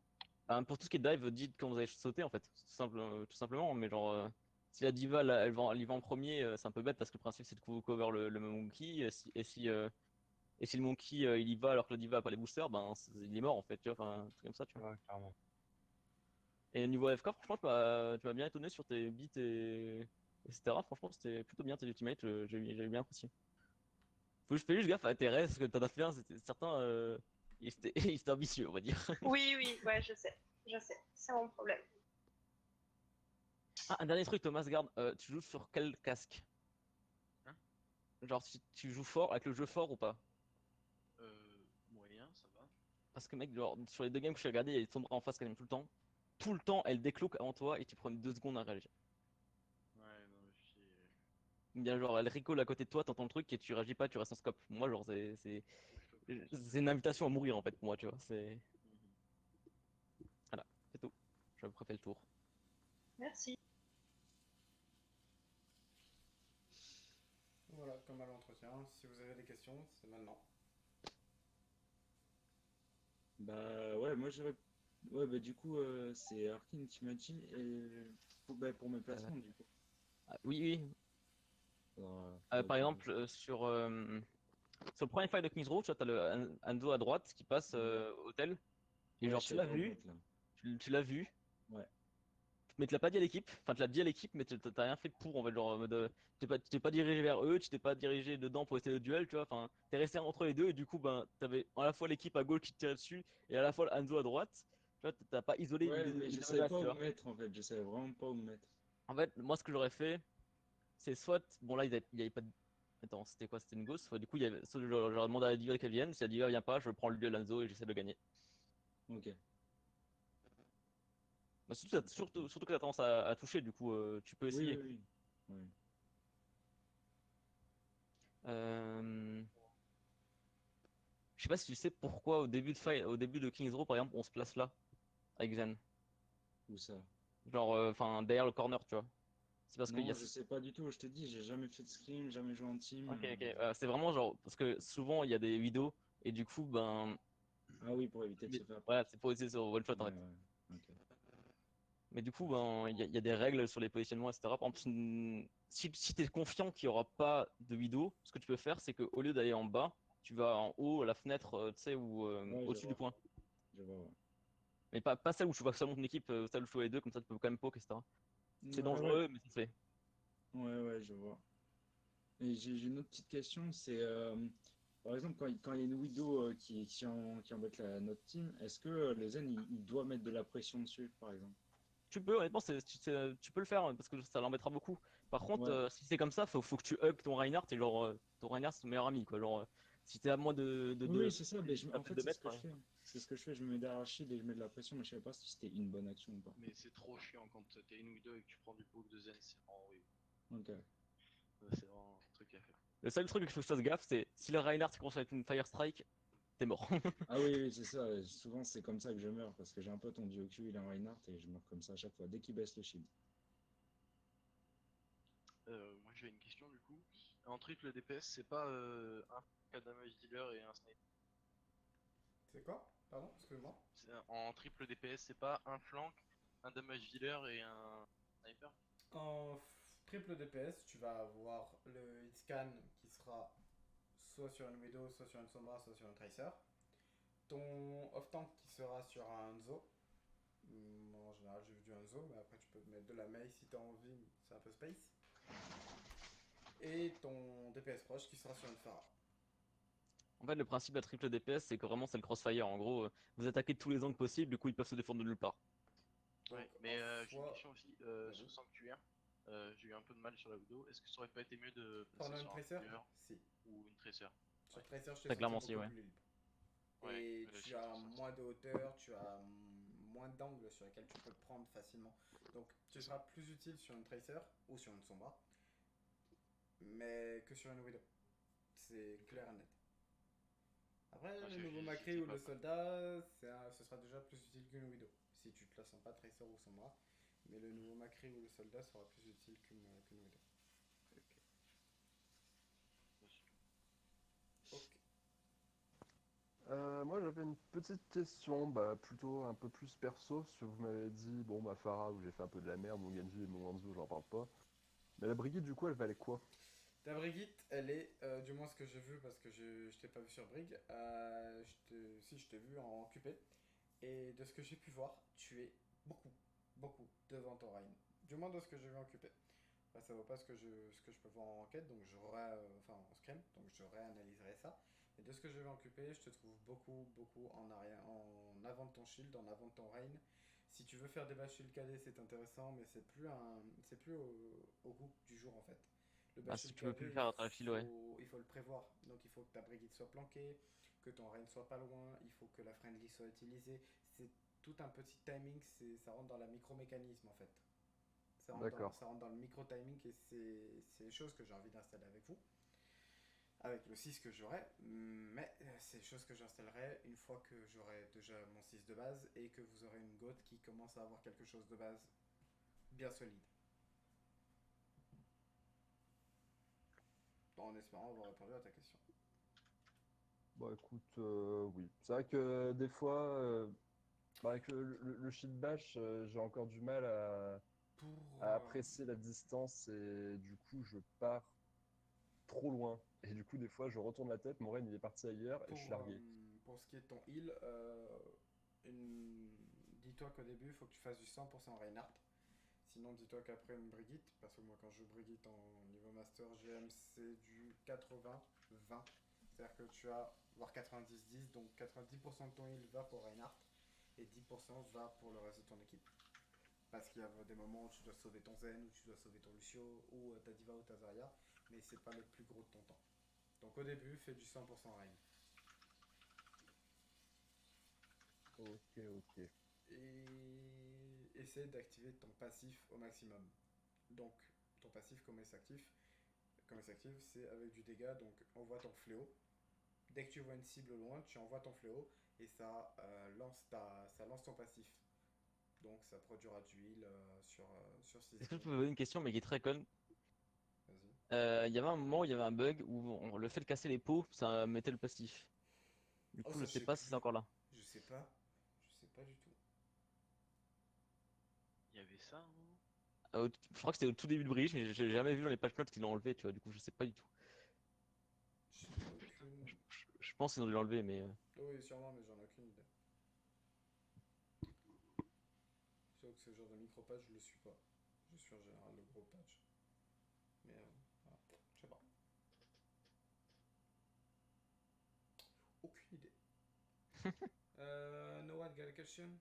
Pour tout ce qui est dive, dites quand vous allez sauter en fait, tout simplement, mais genre, si la diva elle y va en premier, c'est un peu bête parce que le principe c'est de cover le monkey, et si le monkey il y va alors que la diva a pas les boosters, ben il est mort en fait, tu vois, enfin, un truc comme ça, tu vois. Ouais, clairement. Et niveau AFK, franchement, tu m'as bien étonné sur tes beats etc. Franchement, c'était plutôt bien tes ultimates, j'avais bien apprécié. Je fais juste gaffe à tes restes, parce que t'en as fait un, certains, ils étaient ambitieux, on va dire. Oui, oui, ouais, je sais. C'est mon problème. Ah, un dernier truc, Thomas, garde, tu joues sur quel casque? Hein? Genre, si tu joues fort, avec le jeu fort ou pas? Moyen, ça va. Parce que, mec, genre, sur les deux games que j'ai regardé, il y a des sombres en face quand même tout le temps. Tout le temps, elle décloque avant toi et tu prends 2 secondes à réagir. Ouais, non, mais je Ou bien, genre, elle recall à côté de toi, t'entends le truc et tu réagis pas, tu restes en scope. Moi, genre, c'est une invitation à mourir en fait pour moi, tu vois. Voilà, c'est tout. J'ai à peu près fait le tour. Merci. Voilà, comme à l'entretien. Si vous avez des questions, c'est maintenant. Bah ouais, moi j'aurais. Ouais, bah du coup, c'est Arkane qui m'a dit, et pour mes placements, du coup. Oui, oui. Alors, Par faudrait que exemple, sur le premier fight de Kings Row, tu vois, t'as le Hanzo à droite qui passe Ouais. hôtel. Et Ouais, genre, je tu suis l'as à vu, droite là. tu l'as vu, Ouais. mais tu l'as pas dit à l'équipe. Enfin, tu l'as dit à l'équipe, mais t'as rien fait pour, en fait. Genre, en mode, tu t'es pas dirigé vers eux, tu t'es pas dirigé dedans pour essayer le duel, tu vois. Enfin, t'es resté entre les deux, et du coup, ben, t'avais à la fois l'équipe à gauche qui te tirait dessus, et à la fois le Hanzo à droite. Tu vois, t'as pas isolé Ouais, mais une je des savais menaces, pas tu où me vois. mettre en fait, je savais vraiment pas où me mettre. En fait, moi, ce que j'aurais fait, c'est soit. Bon, là, il y avait pas de. Attends, c'était quoi? C'était une ghost. Du coup, j'aurais demandé à la diva qu'elle vienne. Si la diva vient pas, je prends le duel Hanzo et j'essaie de le gagner. Ok. Bah, surtout que t'as tendance à toucher, du coup, tu peux Oui, essayer. oui, oui. Ouais. Euh... Je sais pas si tu sais pourquoi au début de Kings Row, par exemple, on se place là, avec Zen. Où ça? Genre, enfin, derrière le corner, tu vois. C'est parce qu'il y Non, a. je sais pas du tout, je te dis, j'ai jamais fait de scrim, jamais joué en team. Ok, ok. C'est vraiment genre. Parce que souvent, il y a des vidéos, et du coup, ben. Ah oui, pour éviter de se faire Voilà, pique. c'est pour essayer sur one shot Ouais, en fait. ouais. Ok. Mais du coup, ben, il y a des règles sur les positionnements, etc. Par exemple, si tu es confiant qu'il n'y aura pas de vidéo, ce que tu peux faire, c'est qu'au lieu d'aller en bas, tu vas en haut, à la fenêtre, tu sais, ou Ouais, je au-dessus du vois. point. Je vois, ouais. Mais pas celle où tu vois seulement ton équipe, celle où tu vois les deux, comme ça tu peux quand même poke, etc. C'est Ouais, ouais. dangereux, mais ça se fait. Ouais, ouais, je vois. Et j'ai une autre petite question, c'est par exemple quand il y a une widow qui embête notre team, est-ce que le Zen il doit mettre de la pression dessus, par exemple? Tu peux, honnêtement, tu peux le faire, hein, parce que ça l'embêtera beaucoup. Par contre, Ouais. si c'est comme ça, faut que tu hug ton Reinhardt, et genre, ton Reinhardt c'est ton meilleur ami, quoi. Genre, si t'es à moins Oui, oui, c'est ça, mais à en peine fait de c'est ce mètres, que je ouais. fais. C'est ce que je fais, je me mets derrière Shield et je mets de la pression, mais je savais pas si c'était une bonne action ou pas. Mais c'est trop chiant quand t'es une widow et que tu prends du poke de Zen, c'est vraiment horrible. Ok. C'est vraiment un truc à faire. Le seul truc qu'il faut que je fasse gaffe, c'est si le Reinhardt commence avec une Fire Strike, t'es mort. Ah oui, oui, c'est ça. Souvent, c'est comme ça que je meurs parce que j'ai un pote en duo Q, il est en Reinhardt et je meurs comme ça à chaque fois, dès qu'il baisse le shield. Moi j'ai une question du coup. En triple DPS, c'est pas un damage dealer et un sniper. C'est quoi? Pardon, excuse-moi. En triple DPS, c'est pas un flank, un damage dealer et un sniper. En triple DPS, tu vas avoir le hitscan qui sera soit sur une Widow, soit sur une Sombra, soit sur un Tracer. Ton off-tank qui sera sur un Hanzo. En général, j'ai vu du Hanzo, mais après tu peux mettre de la Mei si t'as envie, c'est un peu space. Et ton DPS proche qui sera sur une Pharah. En fait, le principe de la triple DPS, c'est que vraiment c'est le crossfire. En gros, vous attaquez de tous les angles possibles, du coup ils peuvent se défendre de nulle part. Donc, Ouais, mais en j'ai une soi, question aussi. vas-y. Sur Sanctuaire, j'ai eu un peu de mal sur la Widow. Est-ce que ça aurait pas été mieux de passer Pendant une sur un Tracer, Sanctuaire si. ou une Tracer? Sur Tracer, je te Très sentais clairement, si, beaucoup ouais. plus libre. Ouais, Et là, tu j'ai as ressenti moins ça. de hauteur, tu as moins d'angles sur lesquels tu peux te prendre facilement. Donc tu seras plus utile sur une Tracer ou sur une Sombra, mais que sur une Widow. C'est clair et net. Après, Parce le que nouveau j'hésitais Macré ou pas, le quoi. soldat, ce sera déjà plus utile qu'une Widow. Si tu te la sens pas Tracer ou Sombra. Mais le nouveau Macri ou le soldat sera plus utile qu'une Widow. Ok. Moi j'avais une petite question, plutôt un peu plus perso, parce que vous m'avez dit, bon bah Pharah où j'ai fait un peu de la merde, mon Genji et mon Hanzo j'en parle pas. Mais la Brigitte du coup elle valait quoi? Ta Brigitte, elle est, du moins ce que j'ai vu, parce que je t'ai pas vu sur Brig, si je t'ai vu en QP, et de ce que j'ai pu voir, tu es beaucoup devant ton Rhine. Du moins de ce que j'ai vu en QP. Après, ça vaut pas ce que je peux voir en enquête, donc j'aurais, enfin en scrim, donc je réanalyserai ça. Mais de ce que j'ai vu en QP, je te trouve beaucoup en arrière, en avant de ton shield, en avant de ton Rain. Si tu veux faire des bash shield KD, c'est intéressant, mais c'est plus au goût du jour en fait. Le Bah, bash si shield tu peux plus le KD, faire à travers le fil, ouais. il faut le prévoir. Donc il faut que ta Brigitte soit planquée, que ton Rain soit pas loin, il faut que la friendly soit utilisée. C'est tout un petit timing, ça rentre dans la micro-mécanisme en fait. D'accord. Ça rentre dans le micro-timing et c'est les choses que j'ai envie d'installer avec vous. Avec le 6 que j'aurai, mais c'est des choses que j'installerai une fois que j'aurai déjà mon 6 de base et que vous aurez une goth qui commence à avoir quelque chose de base bien solide. En espérant avoir répondu à ta question. Bah écoute, oui. C'est vrai que des fois, avec le shit bash, j'ai encore du mal Pour. à apprécier la distance et du coup je pars trop loin. Et du coup des fois je retourne la tête, mon raid il est parti ailleurs et je suis largué. Pour ce qui est de ton heal, dis-toi qu'au début, il faut que tu fasses du 100% Reinhardt. Sinon, dis-toi qu'après une Brigitte, parce que moi quand je joue Brigitte en niveau Master GM, c'est du 80-20. C'est-à-dire que tu as, voire 90-10, donc 90% de ton heal va pour Reinhardt et 10% va pour le reste de ton équipe. Parce qu'il y a des moments où tu dois sauver ton Zen, où tu dois sauver ton Lucio, ou ta Diva ou ta Zarya, mais c'est pas le plus gros de ton temps. Donc au début, fais du 100% Rein. Ok, ok. Et essaie d'activer ton passif au maximum. Donc ton passif, comment il s'active? Comment il s'active, c'est avec du dégât, donc envoie ton fléau. Dès que tu vois une cible au loin, tu envoies ton fléau et ça lance ton passif. Donc ça produira du heal sur 6 Est-ce que je peux vous poser une question, mais qui est très conne? Vas-y. Il y avait un moment où il y avait un bug où le fait de casser les pots, ça mettait le passif. Du Oh, coup, ça je je sais sais pas si c'est plus. encore là. Je sais pas. Je sais pas du tout. Il y avait ça, hein. Je crois que c'était au tout début de Bridge, mais j'ai jamais vu dans les patch notes qu'ils l'ont enlevé, tu vois. Du coup, je sais pas du tout. J'en ai aucune. Je pense qu'ils ont dû l'enlever, mais. Oui, sûrement, mais j'en ai aucune idée. Je sais que ce genre de micro-patch, je le suis pas. Je suis en général le gros patch. Mais voilà. Je sais pas. Aucune idée. No one got a question?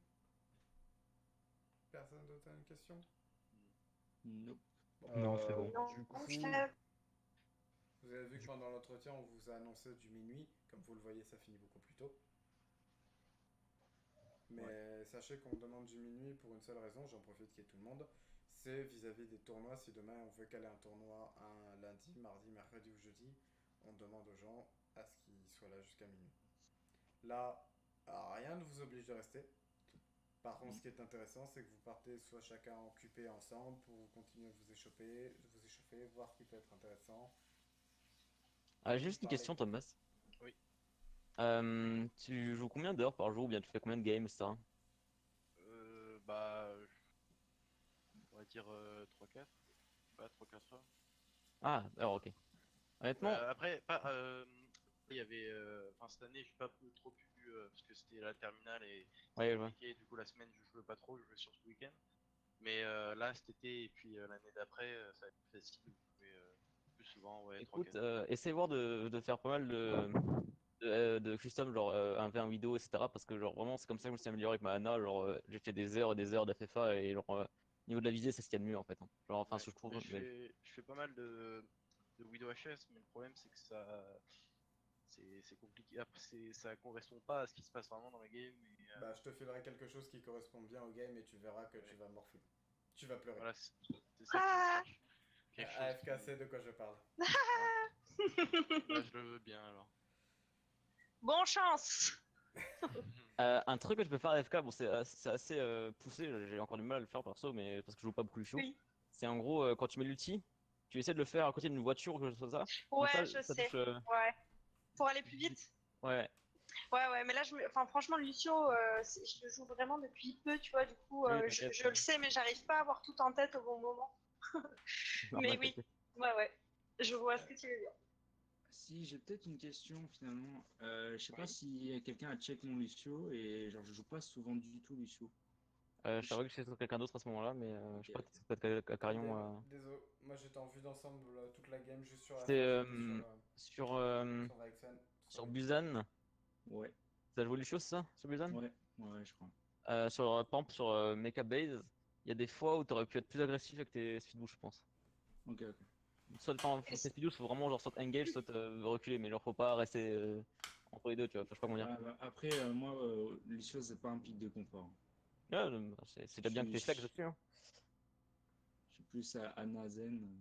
Personne d'autre a une question? Nope. Non, c'est bon. Non, Du coup, chef. Vous avez vu que pendant l'entretien, on vous a annoncé du minuit. Comme vous le voyez, ça finit beaucoup plus tôt. Mais sachez qu'on demande du minuit pour une seule raison, j'en profite qu'il y ait tout le monde. C'est vis-à-vis des tournois. Si demain on veut caler un tournoi un lundi, mardi, mercredi ou jeudi, on demande aux gens à ce qu'ils soient là jusqu'à minuit. Là, rien ne vous oblige de rester. Par contre, ce qui est intéressant, c'est que vous partez soit chacun en QP ensemble pour continuer à vous échauffer, voir ce qui peut être intéressant. Ah, j'ai juste une Parlez. question, Thomas. Oui. Tu joues combien d'heures par jour ou bien tu fais combien de games, etc. Bah, on va dire 3-4. Pas 3-4 heures. Ah, alors ok. Honnêtement, Après, pas, il y avait, enfin cette année, j'ai pas trop pu, parce que c'était la terminale et ouais, c'était je vois. compliqué. Du coup, la semaine, je jouais pas trop, je jouais sur ce week-end. Mais là, cet été et puis l'année d'après, ça va être plus facile. Vous pouvez plus souvent, ouais, Écoute, 3-4 heures. essaye voir de faire pas mal de custom, genre un v1 vidéo, etc. Parce que genre vraiment c'est comme ça que je me suis amélioré avec ma Ana. Genre j'ai fait des heures et des heures d'FFA et genre niveau de la visée c'est ce qu'il y a de mieux en fait, hein. Genre enfin Ouais. ce que je trouve. Mais Mais... je fais pas mal de Widow HS, mais le problème, c'est que c'est compliqué. Après, ça correspond pas à ce qui se passe vraiment dans la game. Et, Bah, je te filerai quelque chose qui correspond bien au game et tu verras que tu vas morfler. Tu vas pleurer. voilà, c'est ça que Ah. je cherche. Quelque chose AFK qui... sait de quoi je parle. Bah, je le veux bien alors. Bon chance. Un truc que je peux faire à FK, bon c'est assez poussé, j'ai encore du mal à le faire perso, mais parce que je joue pas beaucoup Lucio. Oui. C'est en gros quand tu mets l'ulti, tu essaies de le faire à côté d'une voiture ou quelque chose comme ça. Comme Ouais, je ça sais. touche. Ouais. Pour aller plus vite. Ouais. Ouais, mais là, enfin, franchement, Lucio, je le joue vraiment depuis peu, tu vois, du coup, Oui, je, t'inquiète. je le sais, mais j'arrive pas à avoir tout en tête au bon moment. Mais Normal, oui, t'inquiète. ouais, je vois ce que tu veux dire. Si j'ai peut-être une question finalement, je sais pas Oui. si quelqu'un a check mon Lucio et genre je joue pas souvent du tout Lucio. Je t'avoue que j'étais sur quelqu'un d'autre à ce moment-là, mais je sais Ok. pas, peut-être qu'à Carillon. Désolé, moi j'étais en vue d'ensemble toute la game, juste sur la C'était fin, j'étais sur sur Vexen. sur Busan. Ouais, T'as joué Lucio, c'est ça? Sur Busan? ouais, je crois. Sur par exemple, sur Mecha Base, il y a des fois où t'aurais pu être plus agressif avec tes speedboosts, je pense. Ok. Soit tes speedboosts, faut vraiment genre soit engage, soit reculer, mais genre faut pas rester entre les deux, tu vois. Enfin, je sais pas comment dire. Ouais, bah, après, moi, Lucio, c'est pas un pic de confort. Ouais, c'est déjà bien que Je t'es flex suis dessus. Hein. plus à Nazen.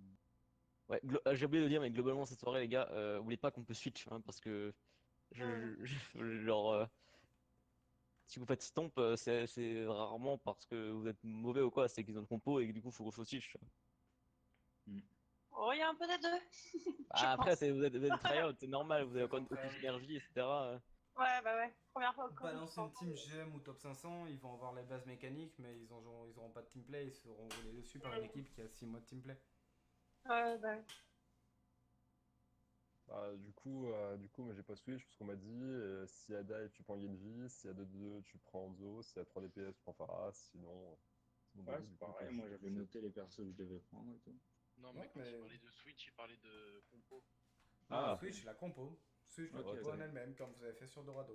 Ouais, j'ai oublié de dire, mais globalement cette soirée, les gars, oubliez pas qu'on peut switch, hein, parce que genre si vous faites stomp, c'est rarement parce que vous êtes mauvais ou quoi, c'est qu'ils ont le compo et que du coup faut switch. Tu vois. Oh, il y a un peu des deux, je Ah, après, pense. vous êtes des tryouts, c'est normal, vous Vous avez êtes encore en aucune tryhard. énergie, etc. Ouais. Première fois qu'on Balancer une team GM ou top 500, ils vont avoir les bases mécaniques, mais ils auront pas de teamplay, ils seront roulés dessus par une équipe qui a 6 mois de teamplay. Ouais. Bah, du coup, moi j'ai pas switch parce qu'on m'a dit si à dive tu prends Genji, si à 2-2 tu prends Hanzo, si à 3 DPS tu prends Pharah, sinon Ouais, vas-y, c'est du coup, pareil, moi j'avais noté les persos que je devais prendre et tout. Non, Ouais, mais quand il mais. parlait de Switch, il parlait de compo. Non, Ah, Switch, la compo. Switch, la ok, compo en ok. elle-même, comme vous avez fait sur Dorado.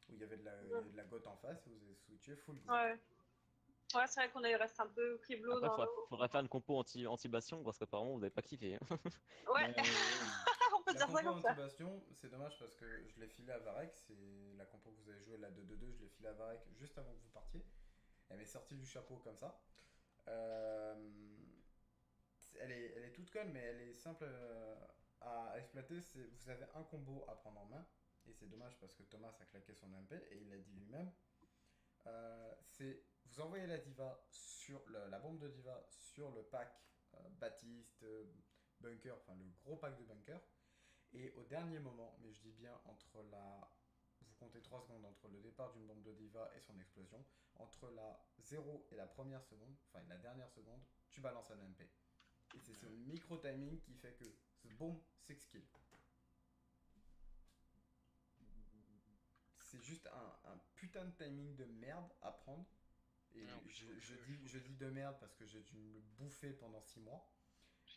Où il y avait de la goth en face et vous avez switché full goth. Ouais, c'est vrai qu'on est resté un peu criblo Après, dans nos. faudrait faire une compo anti-bastion parce qu'apparemment vous avez pas kiffé. Hein. Ouais, Ouais, ouais. on peut La dire ça compo comme ça. anti-bastion, c'est dommage parce que je l'ai filé à Varek. C'est la compo que vous avez joué, la 2-2-2, je l'ai filé à Varek juste avant que vous partiez. Elle m'est sortie du chapeau comme ça. Euh, elle est toute conne, mais elle est simple à exploiter. Vous avez un combo à prendre en main. Et c'est dommage parce que Thomas a claqué son MP et il l'a dit lui-même. C'est vous envoyez la diva sur la bombe de diva sur le pack Baptiste, bunker, enfin le gros pack de bunker. Et au dernier moment, mais je dis bien entre la. Vous comptez 3 secondes entre le départ d'une bombe de diva et son explosion. Entre la 0 et la première seconde, enfin la dernière seconde, tu balances un MP. Et c'est ce micro timing qui fait que ce boom 6 kills. C'est juste un putain de timing de merde à prendre. Et Ouais, en plus, je dis de merde parce que j'ai dû me le bouffer pendant 6 mois.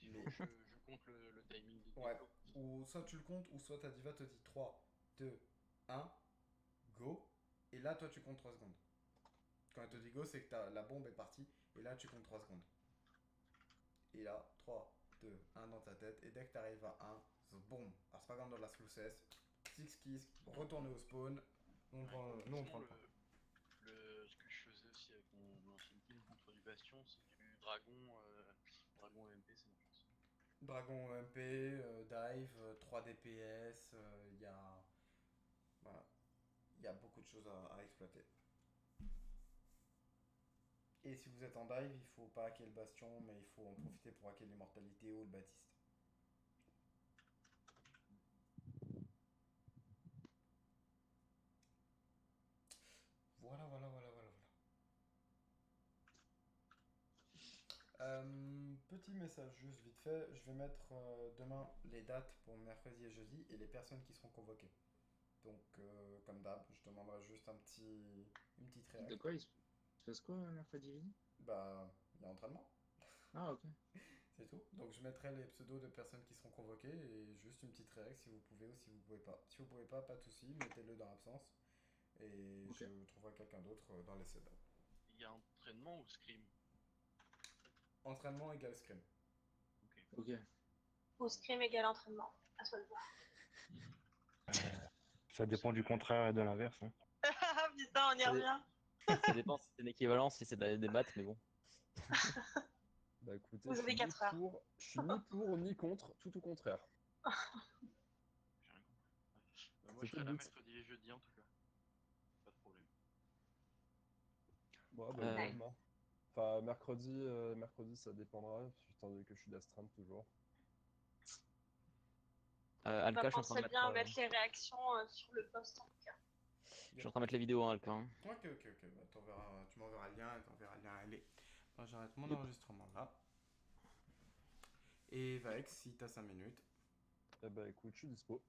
il faut que je compte le timing du Ouais, dépôt. ou soit tu le comptes, ou soit ta diva te dit 3, 2, 1, go. Et là, toi, tu comptes 3 secondes. Quand elle te dit go, c'est que la bombe est partie. Et là, tu comptes 3 secondes. Et là, 3, 2, 1 dans ta tête. Et dès que tu arrives à 1, boum. Alors, c'est pas comme dans la Sluices. 6 keys, retourner au spawn. Nous, on prend le point. Ce que je faisais aussi avec mon ancienne team contre du Bastion, c'est du Dragon, Dragon MP, c'est marrant. Dragon MP, dive, 3 DPS, il y a. Voilà. Il y a beaucoup de choses à exploiter. Et si vous êtes en dive, il faut pas hacker le bastion, mais il faut en profiter pour hacker l'immortalité ou le Baptiste. Voilà. Petit message juste vite fait, je vais mettre demain les dates pour mercredi et jeudi et les personnes qui seront convoquées. Donc comme d'hab, je demanderai juste une petite De réaction. quoi il se passe quoi mercredi midi? Bah, il y a entraînement. Ah, ok. C'est tout. Donc je mettrai les pseudos de personnes qui seront convoquées et juste une petite réaction si vous pouvez ou si vous pouvez pas. Si vous pouvez pas de souci, mettez-le dans l'absence et Ok. je trouverai quelqu'un d'autre dans les subs. Il y a entraînement ou scrim? Entraînement égale scrim. Ok. Ou scrim égale entraînement. À soi de voir. Ça dépend du contraire et de l'inverse. Hein. Ah putain, on y Ça, revient. ça dépend si c'est une équivalence, si c'est des maths, mais bon. Bah écoutez, Vous avez 4 heures. je suis ni pour ni contre, tout au contraire. J'ai rien compris. Moi, je C'était serai le là but. mercredi et jeudi en tout cas. Pas de problème. Ouais, bah, Euh, idem, hein. Enfin, mercredi, ça dépendra, étant donné que je suis d'astreinte toujours. Alka, Ça je suis en train de penserait mettre, bien à mettre les réactions sur le post en tout cas. je suis en train de mettre les vidéos, hein, Alka. Hein. Ok, ok, ok. Bah, tu m'enverras le lien et t'enverras le lien à Ellie. Moi, j'arrête mon Yep. enregistrement là. Et Vax, si t'as 5 minutes. Eh bah écoute, je suis dispo.